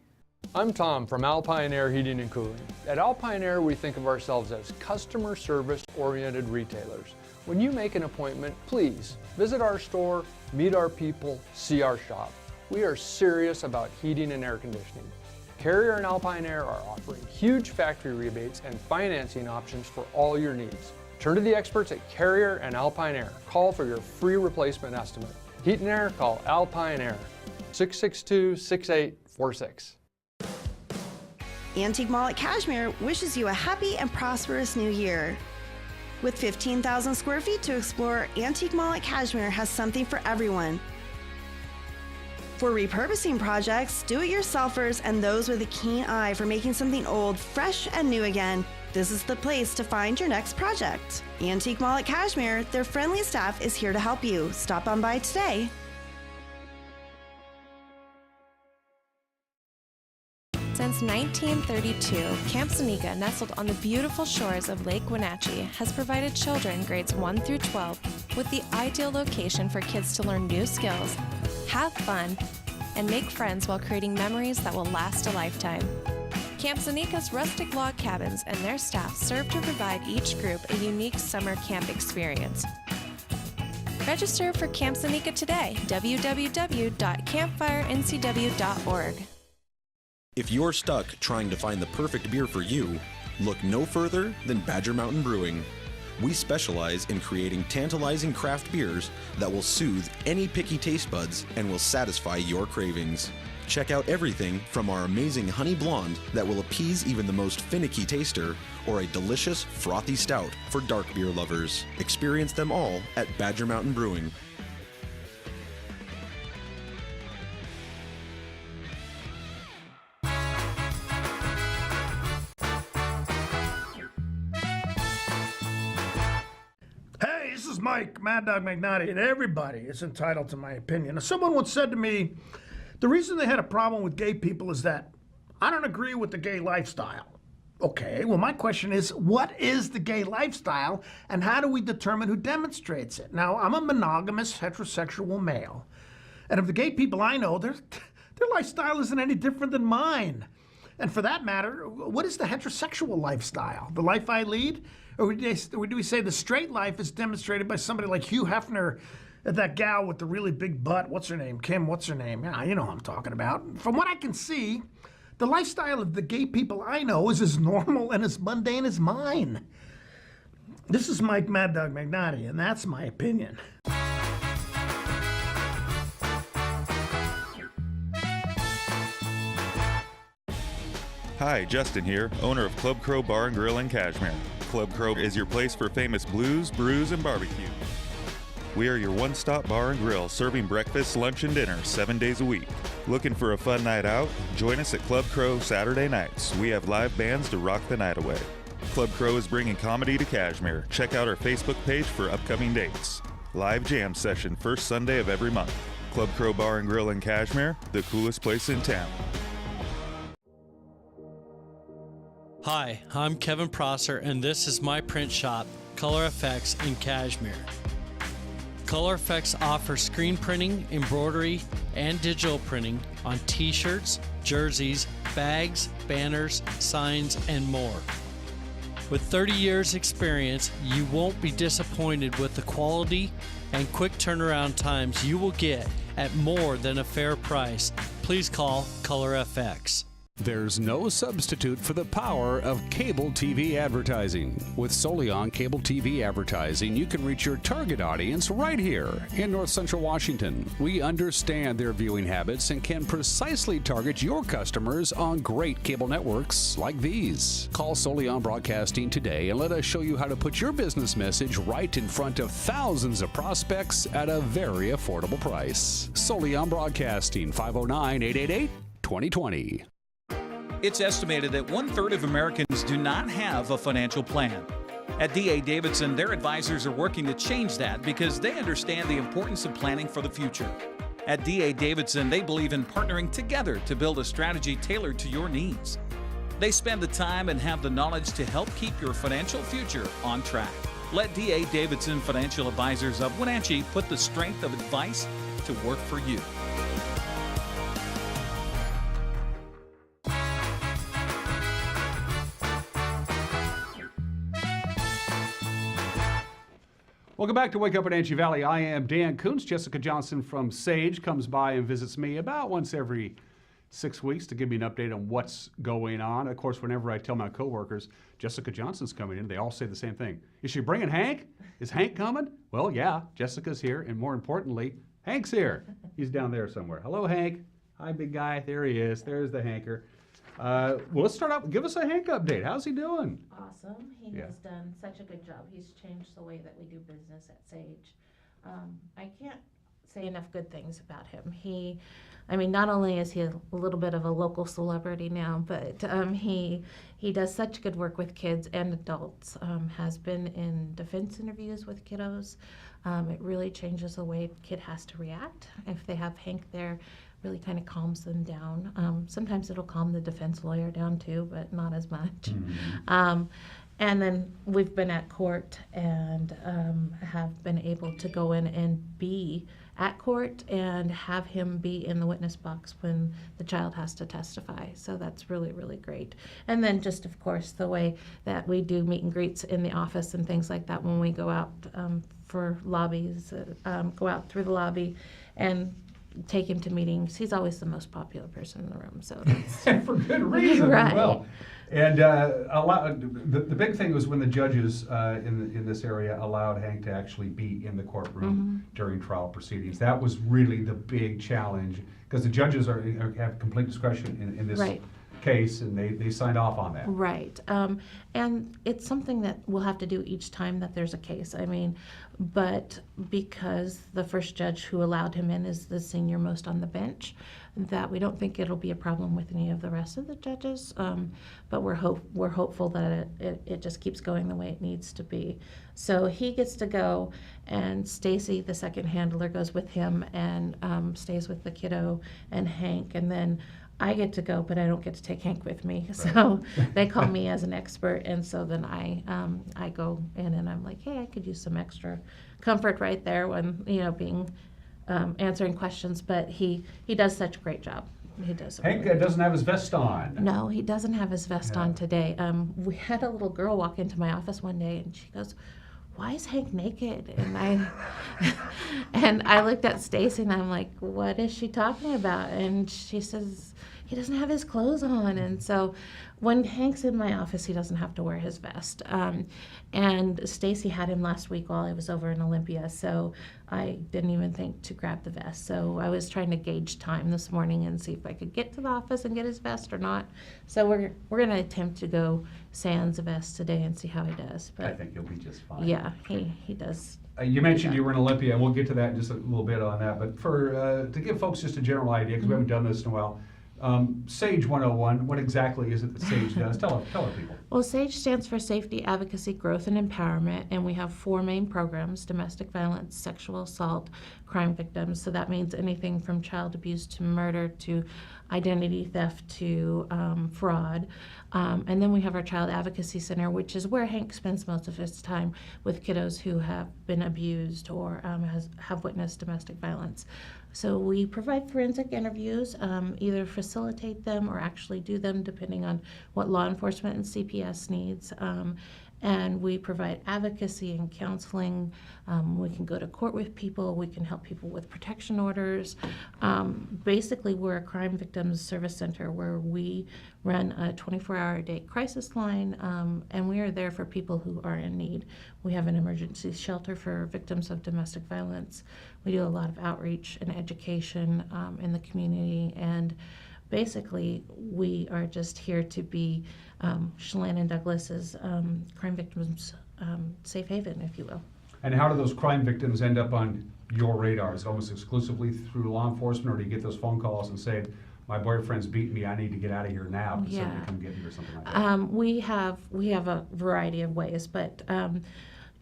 I'm Tom from Alpine Air Heating and Cooling. At Alpine Air, we think of ourselves as customer service-oriented retailers. When you make an appointment, please visit our store, meet our people, see our shop. We are serious about heating and air conditioning. Carrier and Alpine Air are offering huge factory rebates and financing options for all your needs. Turn to the experts at Carrier and Alpine Air. Call for your free replacement estimate. Heat and air, call Alpine Air, 662-6846. Antique Mall at Cashmere wishes you a happy and prosperous new year. With 15,000 square feet to explore, Antique Mall at Cashmere has something for everyone. For repurposing projects, do-it-yourselfers, and those with a keen eye for making something old fresh and new again, this is the place to find your next project. Antique Mall at Cashmere, their friendly staff is here to help you. Stop on by today. Since 1932, Camp Seneca, nestled on the beautiful shores of Lake Wenatchee, has provided children grades 1 through 12 with the ideal location for kids to learn new skills, have fun, and make friends while creating memories that will last a lifetime. Camp Seneca's rustic log cabins and their staff serve to provide each group a unique summer camp experience. Register for Camp Seneca today, www.campfirencw.org. If you're stuck trying to find the perfect beer for you, look no further than Badger Mountain Brewing. We specialize in creating tantalizing craft beers that will soothe any picky taste buds and will satisfy your cravings. Check out everything from our amazing honey blonde that will appease even the most finicky taster, or a delicious frothy stout for dark beer lovers. Experience them all at Badger Mountain Brewing. Mike, Mad Dog McNaughty, and everybody is entitled to my opinion. Now, someone once said to me, the reason they had a problem with gay people is that I don't agree with the gay lifestyle. Okay, well, my question is, what is the gay lifestyle, and how do we determine who demonstrates it? Now, I'm a monogamous, heterosexual male, and of the gay people I know, their lifestyle isn't any different than mine. And for that matter, what is the heterosexual lifestyle? The life I lead? Or do we say the straight life is demonstrated by somebody like Hugh Hefner, that gal with the really big butt? What's her name? Kim, what's her name? Yeah, you know what I'm talking about. From what I can see, the lifestyle of the gay people I know is as normal and as mundane as mine. This is Mike Mad Dog McNaughty, and that's my opinion. Hi, Justin here, owner of Club Crow Bar and Grill in Cashmere. Club Crow is your place for famous blues, brews, and barbecue. We are your one-stop bar and grill, serving breakfast, lunch, and dinner 7 days a week. Looking for a fun night out? Join us at Club Crow Saturday nights. We have live bands to rock the night away. Club Crow is bringing comedy to Cashmere. Check out our Facebook page for upcoming dates. Live jam session first Sunday of every month. Club Crow Bar and Grill in Cashmere, the coolest place in town. Hi, I'm Kevin Prosser, and this is my print shop, Color Effects in Cashmere. Color Effects offers screen printing, embroidery, and digital printing on t-shirts, jerseys, bags, banners, signs, and more. With 30 years experience, you won't be disappointed with the quality and quick turnaround times you will get at more than a fair price. Please call Color FX. There's no substitute for the power of cable TV advertising. With Solion Cable TV Advertising, you can reach your target audience right here in North Central Washington. We understand their viewing habits and can precisely target your customers on great cable networks like these. Call Solion Broadcasting today and let us show you how to put your business message right in front of thousands of prospects at a very affordable price. Solion Broadcasting, 509-888-2020. It's estimated that 1/3 of Americans do not have a financial plan. At D.A. Davidson, their advisors are working to change that because they understand the importance of planning for the future. At D.A. Davidson, they believe in partnering together to build a strategy tailored to your needs. They spend the time and have the knowledge to help keep your financial future on track. Let D.A. Davidson Financial Advisors of Wenatchee put the strength of advice to work for you. Welcome back to Wake Up Wenatchee Valley. I am Dan Kuntz. Jessica Johnson from Sage comes by and visits me about once every 6 weeks to give me an update on what's going on. Of course, whenever I tell my coworkers Jessica Johnson's coming in, they all say the same thing. Is she bringing Hank? Is Hank coming? Well, yeah, Jessica's here, and more importantly, Hank's here. He's down there somewhere. Hello, Hank. Hi, big guy. There he is. There's the hanker. Well, let's start out. Give us a Hank update. How's he doing? Awesome. He has done such a good job. He's changed the way that we do business at Sage. I can't say enough good things about him. Not only is he a little bit of a local celebrity now, but he does such good work with kids and adults. Has been in defense interviews with kiddos. It really changes the way a kid has to react. If they have Hank there, really kind of calms them down. Sometimes it'll calm the defense lawyer down too, but not as much. Mm-hmm. And then we've been at court and have been able to go in and be at court and have him be in the witness box when the child has to testify. So that's really, really great. And then just, of course, the way that we do meet and greets in the office and things like that when we go out for lobbies, go out through the lobby and take him to meetings. He's always the most popular person in the room, so that's for good reason. Right. As well. And the big thing was when the judges in this area allowed Hank to actually be in the courtroom during trial proceedings. That was really the big challenge because the judges have complete discretion in this case, and they signed off on that. Right. And it's something that we'll have to do each time that there's a case. But because the first judge who allowed him in is the senior most on the bench, that we don't think it'll be a problem with any of the rest of the judges. But we're hopeful that it just keeps going the way it needs to be. So he gets to go, and Stacy, the second handler, goes with him and stays with the kiddo and Hank, and then I get to go, but I don't get to take Hank with me. Right. So they call me as an expert, and so then I go in and I'm like, hey, I could use some extra comfort right there when being answering questions. But he does such a great job. He does. Hank doesn't have his vest on. No, he doesn't have his vest on today. We had a little girl walk into my office one day, and she goes, why is Hank naked? And I looked at Stacy and I'm like, what is she talking about? And she says, he doesn't have his clothes on. And so when Hank's in my office, he doesn't have to wear his vest. And Stacy had him last week while I was over in Olympia, so I didn't even think to grab the vest. So I was trying to gauge time this morning and see if I could get to the office and get his vest or not. So we're going to attempt to go sans a vest today and see how he does. But I think he'll be just fine. Yeah, he does. You mentioned you were in Olympia, and we'll get to that in just a little bit on that. But for to give folks just a general idea, because we haven't done this in a while, Sage 101, what exactly is it that Sage does? Tell our people. Well, SAGE stands for Safety, Advocacy, Growth, and Empowerment, and we have 4 main programs: domestic violence, sexual assault, crime victims. So that means anything from child abuse to murder to identity theft to fraud. And then we have our Child Advocacy Center, which is where Hank spends most of his time with kiddos who have been abused or have witnessed domestic violence. So we provide forensic interviews, either facilitate them or actually do them depending on what law enforcement and CPS needs. And we provide advocacy and counseling. We can go to court with people. We can help people with protection orders. Basically, we're a crime victims service center where we run a 24-hour-a-day crisis line, and we are there for people who are in need. We have an emergency shelter for victims of domestic violence. We do a lot of outreach and education in the community, and basically, we are just here to be Chelan and Douglas's crime victims' safe haven, if you will. And how do those crime victims end up on your radar? Is it almost exclusively through law enforcement, or do you get those phone calls and say, my boyfriend's beating me, I need to get out of here now, can somebody come get me or something like that? We have a variety of ways, but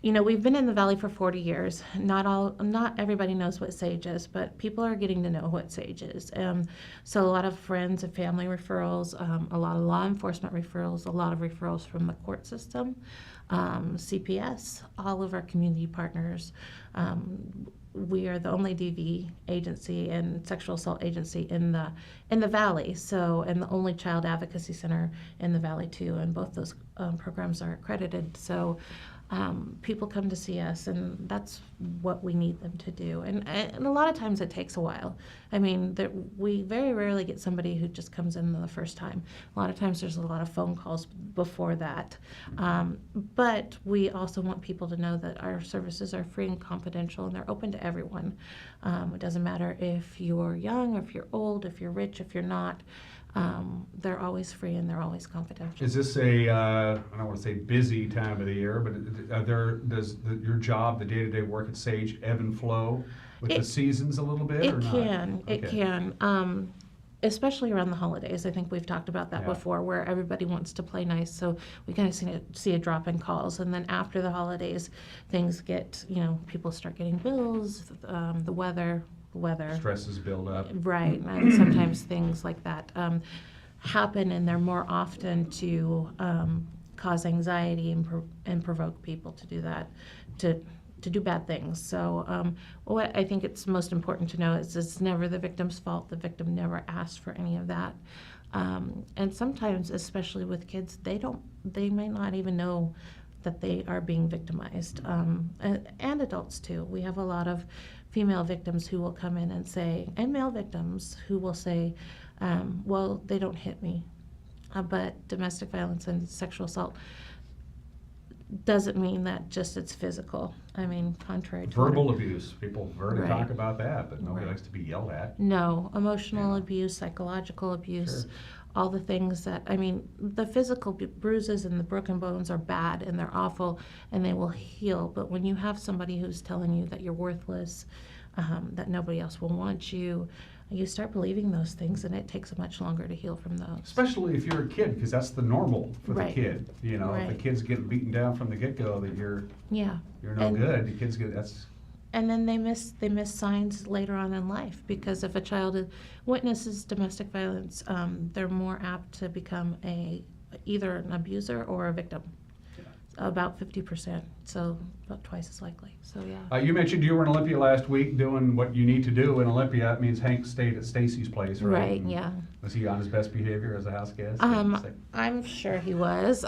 you know, we've been in the Valley for 40 years. Not everybody knows what SAGE is, but people are getting to know what SAGE is. So a lot of friends and family referrals, a lot of law enforcement referrals, a lot of referrals from the court system, CPS, all of our community partners. We are the only DV agency and sexual assault agency in the Valley, so, and the only child advocacy center in the Valley too, and both those programs are accredited. So people come to see us, and that's what we need them to do. And a lot of times it takes a while. I mean, we very rarely get somebody who just comes in the first time. A lot of times there's a lot of phone calls before that. But we also want people to know that our services are free and confidential, and they're open to everyone. It doesn't matter if you're young, or if you're old, if you're rich, if you're not. They're always free and they're always confidential. Is this a, I don't want to say busy time of the year, but does your job, the day-to-day work at SAGE, ebb and flow with the seasons a little bit, or not? It can. Especially around the holidays. I think we've talked about that before, where everybody wants to play nice, so we kind of see a drop in calls. And then after the holidays, things get, people start getting bills, the weather. Stresses build up. Right, and sometimes things like that happen, and they're more often to cause anxiety and provoke people to do that, to do bad things. So what I think it's most important to know is it's never the victim's fault. The victim never asked for any of that. And sometimes, especially with kids, they may not even know that they are being victimized, and adults too. We have a lot of female victims who will come in and say, and male victims who will say, well, they don't hit me, but domestic violence and sexual assault doesn't mean that just it's physical. I mean, contrary to verbal abuse. People rarely talk about that, but nobody likes to be yelled at. No, emotional abuse, psychological abuse, all the things that, I mean, the physical bruises and the broken bones are bad and they're awful and they will heal. But when you have somebody who's telling you that you're worthless, that nobody else will want you, you start believing those things, and it takes much longer to heal from those. Especially if you're a kid, because that's the normal for the kid. If the kid's getting beaten down from the get-go, that you're no good. The kids get And then they miss signs later on in life, because if a child witnesses domestic violence, they're more apt to become either an abuser or a victim. About 50%, so about twice as likely. So you mentioned you were in Olympia last week doing what you need to do in Olympia. That means Hank stayed at Stacy's place, right? Right, yeah. Was he on his best behavior as a house guest? I'm sure he was.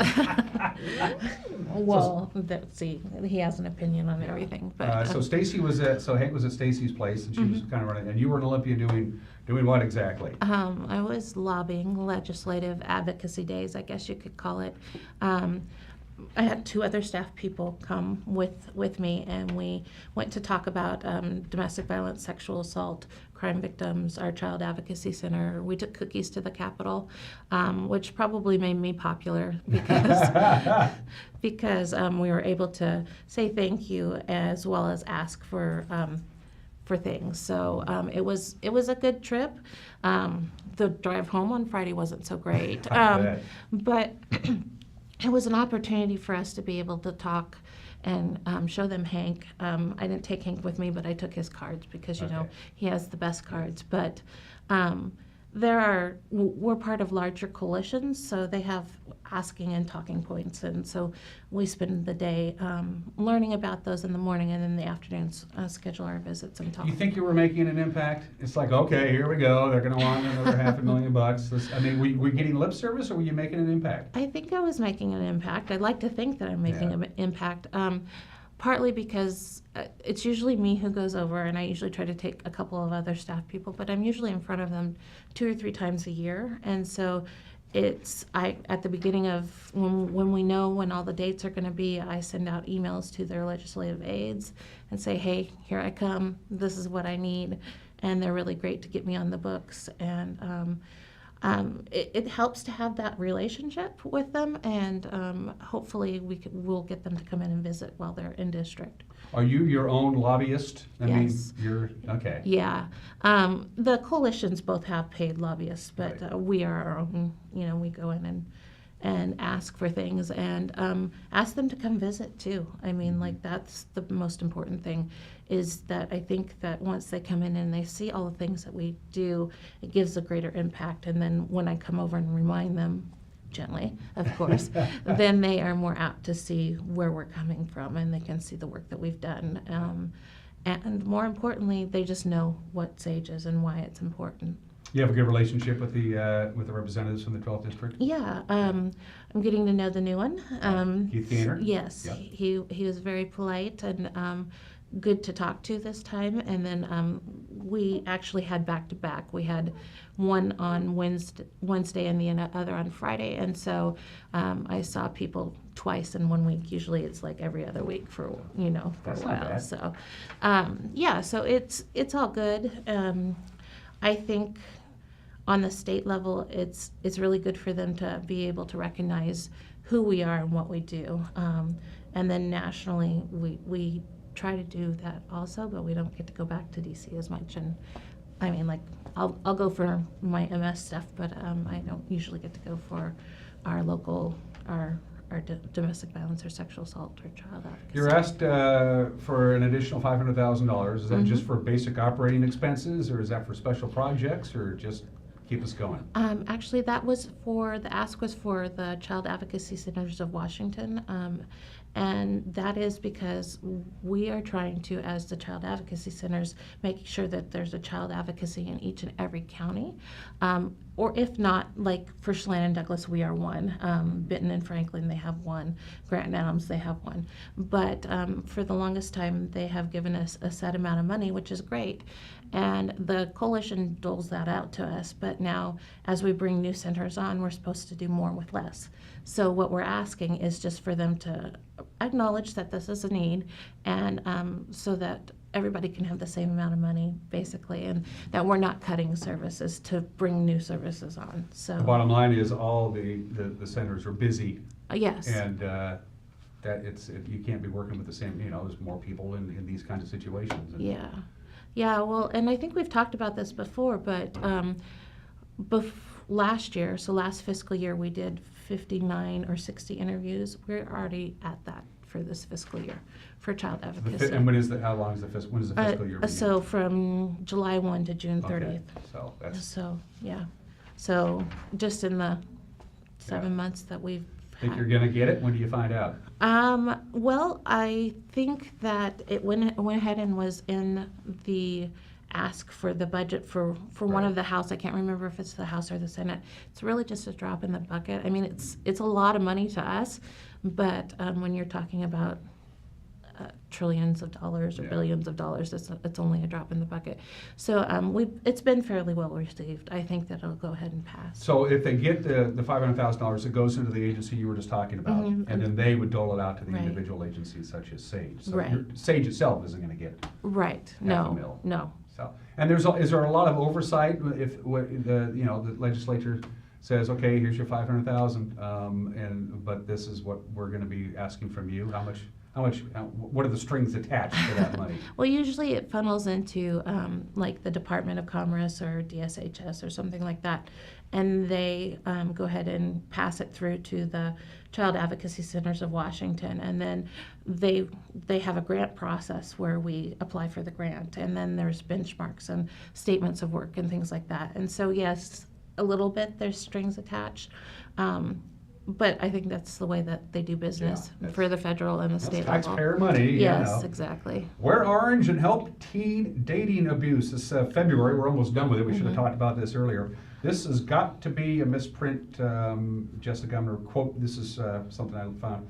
Well, he has an opinion on everything. But so Hank was at Stacy's place, and she was kind of running. And you were in Olympia doing what exactly? I was lobbying, legislative advocacy days, I guess you could call it. I had 2 other staff people come with me, and we went to talk about domestic violence, sexual assault, crime victims, our child advocacy center. We took cookies to the Capitol, which probably made me popular because we were able to say thank you as well as ask for things. So it was a good trip. The drive home on Friday wasn't so great, but it was an opportunity for us to be able to talk and show them Hank. I didn't take Hank with me, but I took his cards because, he has the best cards. But we're part of larger coalitions, so they have asking and talking points. And so we spend the day learning about those in the morning, and in the afternoons schedule our visits and talk. You think you were making an impact? It's like, okay, here we go. They're going to want another $500,000. I mean, were you getting lip service, or were you making an impact? I think I was making an impact. I'd like to think that I'm making an impact. Partly because it's usually me who goes over, and I usually try to take a couple of other staff people, but I'm usually in front of them 2 or 3 times a year. And so at the beginning of when we know when all the dates are going to be, I send out emails to their legislative aides and say, hey, here I come, this is what I need. And they're really great to get me on the books. And it helps to have that relationship with them, and hopefully we'll get them to come in and visit while they're in district. Are you your own lobbyist? I Yes. mean, you're, okay. Yeah. The coalitions both have paid lobbyists, but we are our own. You know, we go in and ask for things, and ask them to come visit too. I mean, like, that's the most important thing, is that I think that once they come in and they see all the things that we do, it gives a greater impact. And then when I come over and remind them, gently, of course, then they are more apt to see where we're coming from, and they can see the work that we've done. And more importantly, they just know what SAGE is and why it's important. You have a good relationship with the representatives from the 12th district? Yeah, I'm getting to know the new one. Keith Gaynor? Yes, Yep. he was very polite and good to talk to this time. And then we actually had back-to-back. We had one on Wednesday and the other on Friday. And so I saw people twice in 1 week. Usually it's like every other week for a That's not while. bad. So yeah, so it's all good. I think on the state level, it's really good for them to be able to recognize who we are and what we do. And then nationally, we try to do that also, but we don't get to go back to DC as much. And I mean, like, I'll go for my MS stuff, but I don't usually get to go for our local, our domestic violence or sexual assault or child advocacy. You're asked for an additional $500,000. Is that just for basic operating expenses, or is that for special projects, or just keep us going? Actually, the ask was for the Child Advocacy Centers of Washington. And that is because we are trying to, as the Child Advocacy Centers, make sure that there's a child advocacy in each and every county. Or if not, like for Chelan and Douglas, we are one. Benton and Franklin, they have one. Grant and Adams, they have one. But for the longest time, they have given us a set amount of money, which is great. And the coalition doles that out to us. But now, as we bring new centers on, we're supposed to do more with less. So what we're asking is just for them to acknowledge that this is a need, and so that everybody can have the same amount of money, basically, and that we're not cutting services to bring new services on. So The bottom line is all the centers are busy. Yes. And that you can't be working with the same, there's more people in these kinds of situations. And Yeah, well, and I think we've talked about this before, but last year, so last fiscal year, we did 59 or 60 interviews. We're already at that for this fiscal year for child advocacy. And when is the fiscal year begin? So from July 1 to June 30th. Okay. So that's... So, yeah. So just in the 7 months that we've Think you're going to get it? When do you find out? Well, I think that it went ahead and was in the ask for the budget for one of the House. I can't remember if it's the House or the Senate. It's really just a drop in the bucket. I mean, it's a lot of money to us, but when you're talking about trillions of dollars or billions of dollars, it's only a drop in the bucket. So it's been fairly well received. I think that it'll go ahead and pass. So if they get the $500,000, it goes into the agency you were just talking about, and then they would dole it out to the individual agencies such as SAGE. So SAGE itself isn't going to get No. So, and is there a lot of oversight if the legislature says, okay, here's your $500,000, but this is what we're going to be asking from you? What are the strings attached to that money? Well, usually it funnels into like the Department of Commerce or DSHS or something like that, and they go ahead and pass it through to the Child Advocacy Centers of Washington, and then they have a grant process where we apply for the grant, and then there's benchmarks and statements of work and things like that. And so yes, a little bit there's strings attached. but I think that's the way that they do business for the federal and the state level. Taxpayer money. Yes, exactly. Wear orange and help teen dating abuse. This February, we're almost done with it. We should have talked about this earlier. This has got to be a misprint, Jessica Governor quote. This is something I found.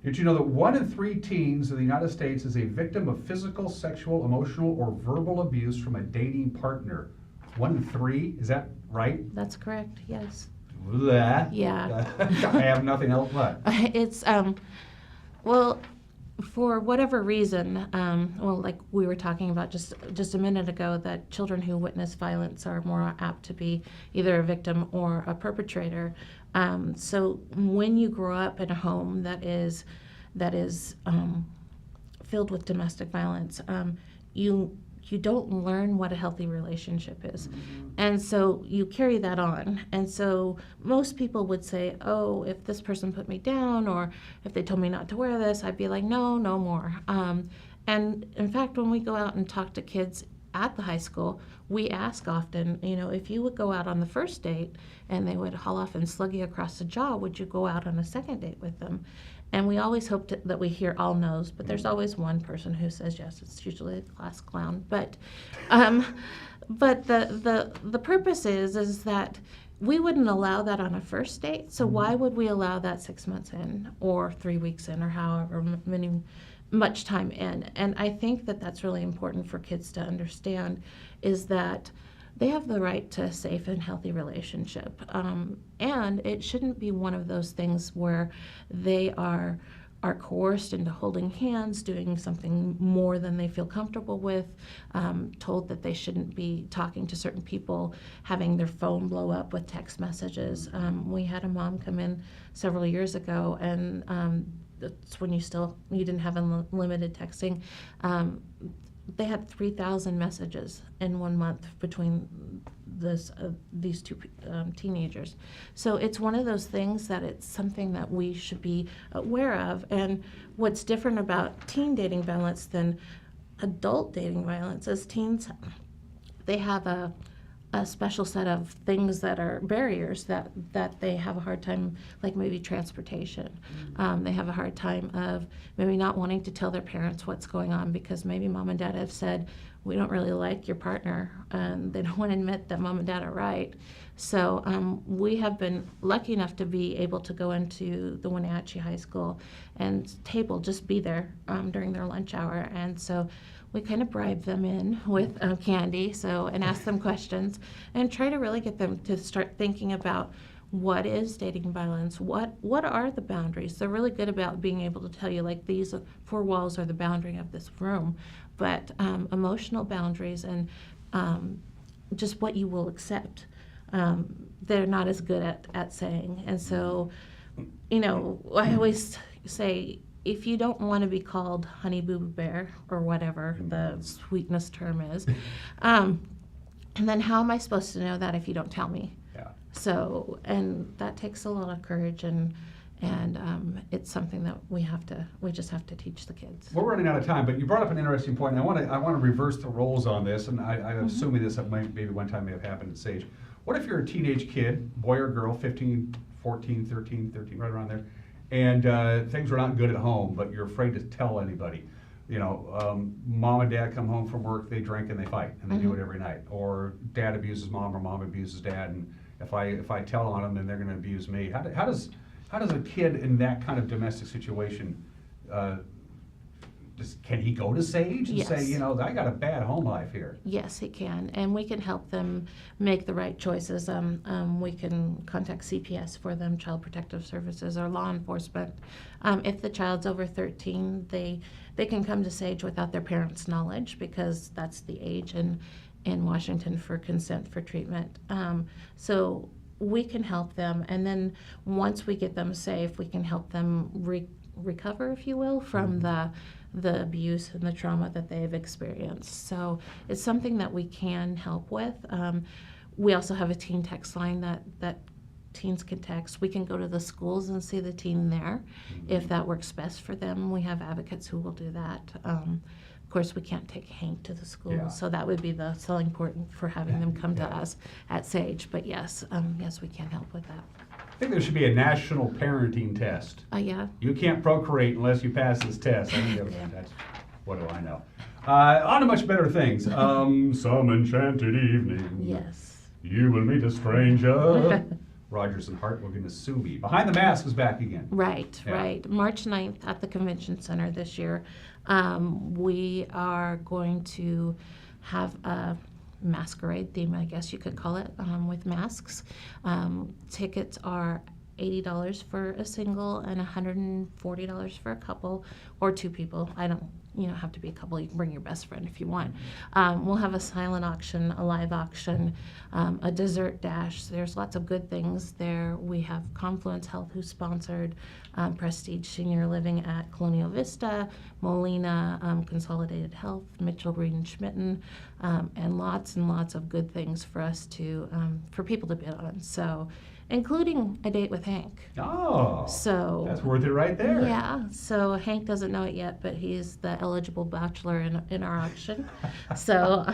Did you know that 1 in 3 teens in the United States is a victim of physical, sexual, emotional, or verbal abuse from a dating partner? 1 in 3, is that right? That's correct, yes. That? Yeah. I have nothing else but. It's, well, for whatever reason, well, like we were talking about just a minute ago, that children who witness violence are more apt to be either a victim or a perpetrator. So when you grow up in a home that is filled with domestic violence, you don't learn what a healthy relationship is. And so you carry that on. And so most people would say, oh, if this person put me down, or if they told me not to wear this, I'd be like, no, no more. And in fact, when we go out and talk to kids at the high school, we ask often, you know, if you would go out on the first date and they would haul off and slug you across the jaw, would you go out on a second date with them? And we always hope that we hear all no's, but there's always one person who says yes. It's usually the class clown. But the purpose is that we wouldn't allow that on a first date. So why would we allow that 6 months in, or 3 weeks in, or however much time in? And I think that that's really important for kids to understand, is that they have the right to a safe and healthy relationship. And it shouldn't be one of those things where they are coerced into holding hands, doing something more than they feel comfortable with, told that they shouldn't be talking to certain people, having their phone blow up with text messages. We had a mom come in several years ago, and that's when you didn't have unlimited texting. They had 3,000 messages in 1 month between these two teenagers. So it's one of those things that it's something that we should be aware of. And what's different about teen dating violence than adult dating violence is teens, they have a special set of things that are barriers that they have a hard time, like maybe transportation. They have a hard time of maybe not wanting to tell their parents what's going on, because maybe mom and dad have said, we don't really like your partner, and they don't want to admit that mom and dad are right. So we have been lucky enough to be able to go into the Wenatchee High School and just be there during their lunch hour. And so we kind of bribe them in with candy, and ask them questions, and try to really get them to start thinking about what is dating violence, what are the boundaries. They're really good about being able to tell you, like, these 4 walls are the boundary of this room, but emotional boundaries and just what you will accept, they're not as good at saying. And so, you know, I always say, if you don't want to be called Honey Boo Boo Bear, or whatever the sweetness term is, and then how am I supposed to know that if you don't tell me? Yeah. So, and that takes a lot of courage, and it's something that we just have to teach the kids. We're running out of time, but you brought up an interesting point, and I want to reverse the roles on this, and I'm assuming this maybe one time may have happened at Sage. What if you're a teenage kid, boy or girl, 15, 14, 13, right around there, and things are not good at home, but you're afraid to tell anybody? You know, mom and dad come home from work, they drink and they fight, and they do it every night. Or dad abuses mom, or mom abuses dad, and if I tell on them, then they're going to abuse me. How does a kid in that kind of domestic situation, can he go to Sage and say, you know, I got a bad home life here? Yes, he can, and we can help them make the right choices. We can contact CPS for them, Child Protective Services, or law enforcement. If the child's over 13, they can come to Sage without their parents' knowledge, because that's the age in Washington for consent for treatment. So we can help them, and then once we get them safe, we can help them recover, if you will, from the abuse and the trauma that they've experienced. So it's something that we can help with. We also have a teen text line that teens can text. We can go to the schools and see the teen there if that works best for them. We have advocates who will do that. Of course, we can't take Hank to the school, so that would be the selling point for having them come to us at Sage. But yes, we can help with that. think there should be a national parenting test. Yeah. You can't procreate unless you pass this test. I think that's, what do I know? On to much better things. Some enchanted evening. Yes. You will meet a stranger. Rogers and Hart were going to sue me. Behind the Mask is back again. Right, Yeah. right. March 9th at the Convention Center this year. We are going to have a masquerade theme, I guess you could call it, with masks. Tickets are $80 for a single and $140 for a couple or two people. You don't have to be a couple. You can bring your best friend if you want. We'll have a silent auction, a live auction, a dessert dash. There's lots of good things there. We have Confluence Health, who sponsored Prestige Senior Living at Colonial Vista, Molina, Consolidated Health, Mitchell, Reed, and Schmitten, and lots of good things for us to, for people to bid on. So, including a date with Hank. Oh, so that's worth it right there. Yeah, so Hank doesn't know it yet, but he's the eligible bachelor in our auction. So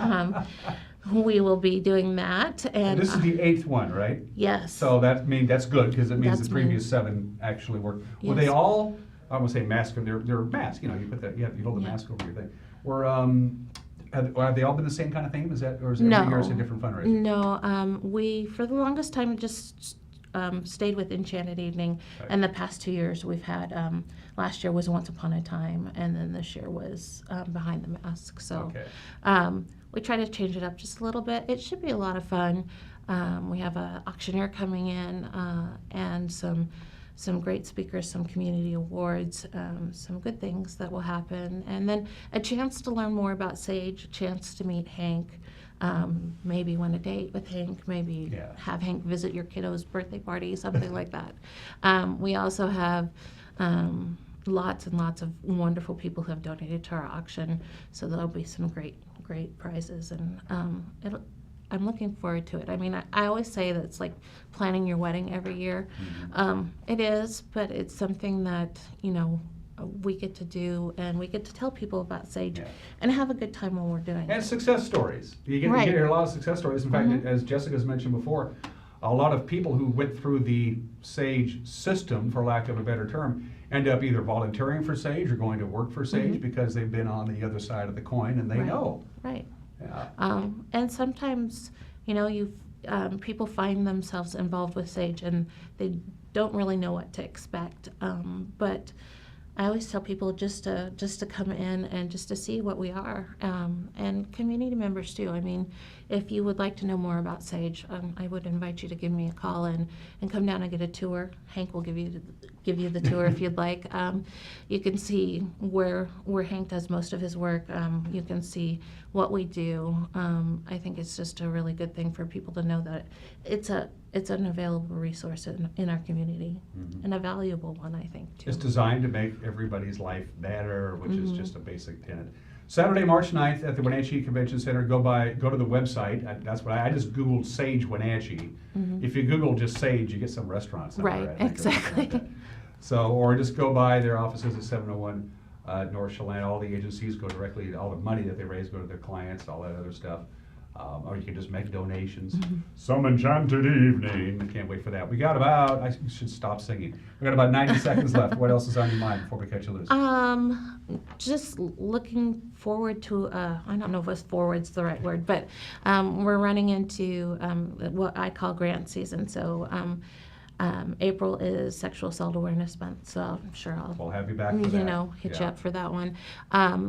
we will be doing that. And this is the 8th one, right? Yes. So that's good because it means That's the previous 7 actually work. Were Yes. they all? I don't want to say mask. They're mask. You know, you put that. You hold the mask over your thing. Have they all been the same kind of theme? Is that, or is every year is a different fundraiser? No, we for the longest time just stayed with Enchanted Evening, Right. and the past 2 years we've had. Last year was Once Upon a Time, and then this year was Behind the Mask. So we try to change it up just a little bit. It should be a lot of fun. We have an auctioneer coming in and some great speakers, some community awards, some good things that will happen, and then a chance to learn more about Sage, a chance to meet Hank, maybe win a date with Hank, maybe have Hank visit your kiddo's birthday party, something like that. We also have lots and lots of wonderful people who have donated to our auction, so there'll be some great prizes, and I'm looking forward to it. I mean, I always say that it's like planning your wedding every year. It is, but it's something that, we get to do, and we get to tell people about Sage and have a good time when we're doing it. And success stories. You get to hear a lot of success stories. In fact, as Jessica's mentioned before, a lot of people who went through the Sage system, for lack of a better term, end up either volunteering for Sage or going to work for Sage because they've been on the other side of the coin and they know. Right. Yeah. And sometimes, people find themselves involved with Sage and they don't really know what to expect. But I always tell people just to come in and just to see what we are, and community members too. I mean, if you would like to know more about Sage, I would invite you to give me a call and come down and get a tour. Hank will give you the tour if you'd like. You can see where Hank does most of his work. You can see what we do. I think it's just a really good thing for people to know that it's an available resource in our community, and a valuable one, I think, too. It's designed to make everybody's life better, which is just a basic tenet. Saturday, March 9th at the Wenatchee Convention Center. Go to the website. That's what I just Googled Sage Wenatchee. If you Google just Sage, you get some restaurants. Right, exactly. So, or just go by their offices at 701 North Chelan. All the agencies go directly, all the money that they raise go to their clients, all that other stuff. Or you can just make donations. Some enchanted evening. I can't wait for that. We got about, I should stop singing. We got about 90 seconds left. What else is on your mind before we cut you loose? Just looking forward to, I don't know if forward's the right word, but we're running into what I call grant season. So April is Sexual Assault Awareness Month, so I'm sure we'll have you back for that. Hit you up for that one.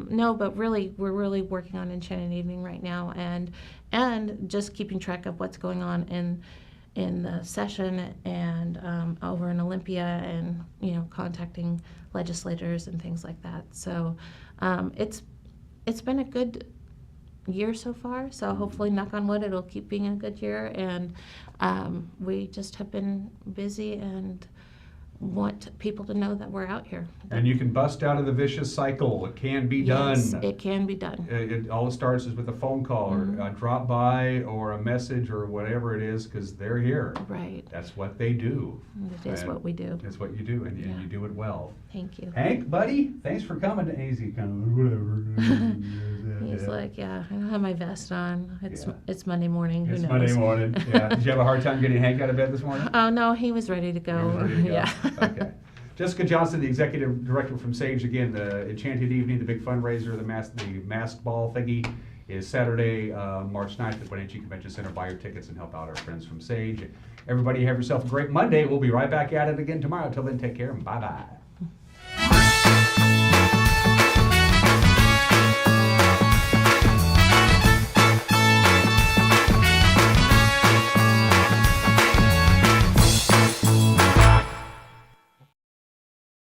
No, but really, we're really working on Enchanted Evening right now, and just keeping track of what's going on in the session and over in Olympia, and contacting legislators and things like that. So it's been a good year so far, so hopefully, knock on wood, it'll keep being a good year. And we just have been busy and want people to know that we're out here. And you can bust out of the vicious cycle. It can be Yes, done. it can be done. All it starts is with a phone call or a drop by or a message or whatever it is, because they're here. Right. That's what they do. It is what we do. That's what you do, and you do it well. Thank you. Hank, buddy, thanks for coming. Easy, kind of whatever. He's like, yeah, I don't have my vest on. It's Monday morning. Who It's knows? Monday morning. Yeah. Did you have a hard time getting Hank out of bed this morning? Oh no, he was ready to go. He was ready to go. Yeah. Okay. Jessica Johnson, the executive director from Sage, again, the Enchanted Evening, the big fundraiser, the mask ball thingy is Saturday, March 9th at Wenatchee Convention Center. Buy your tickets and help out our friends from Sage. Everybody have yourself a great Monday. We'll be right back at it again tomorrow. Till then, take care and bye-bye.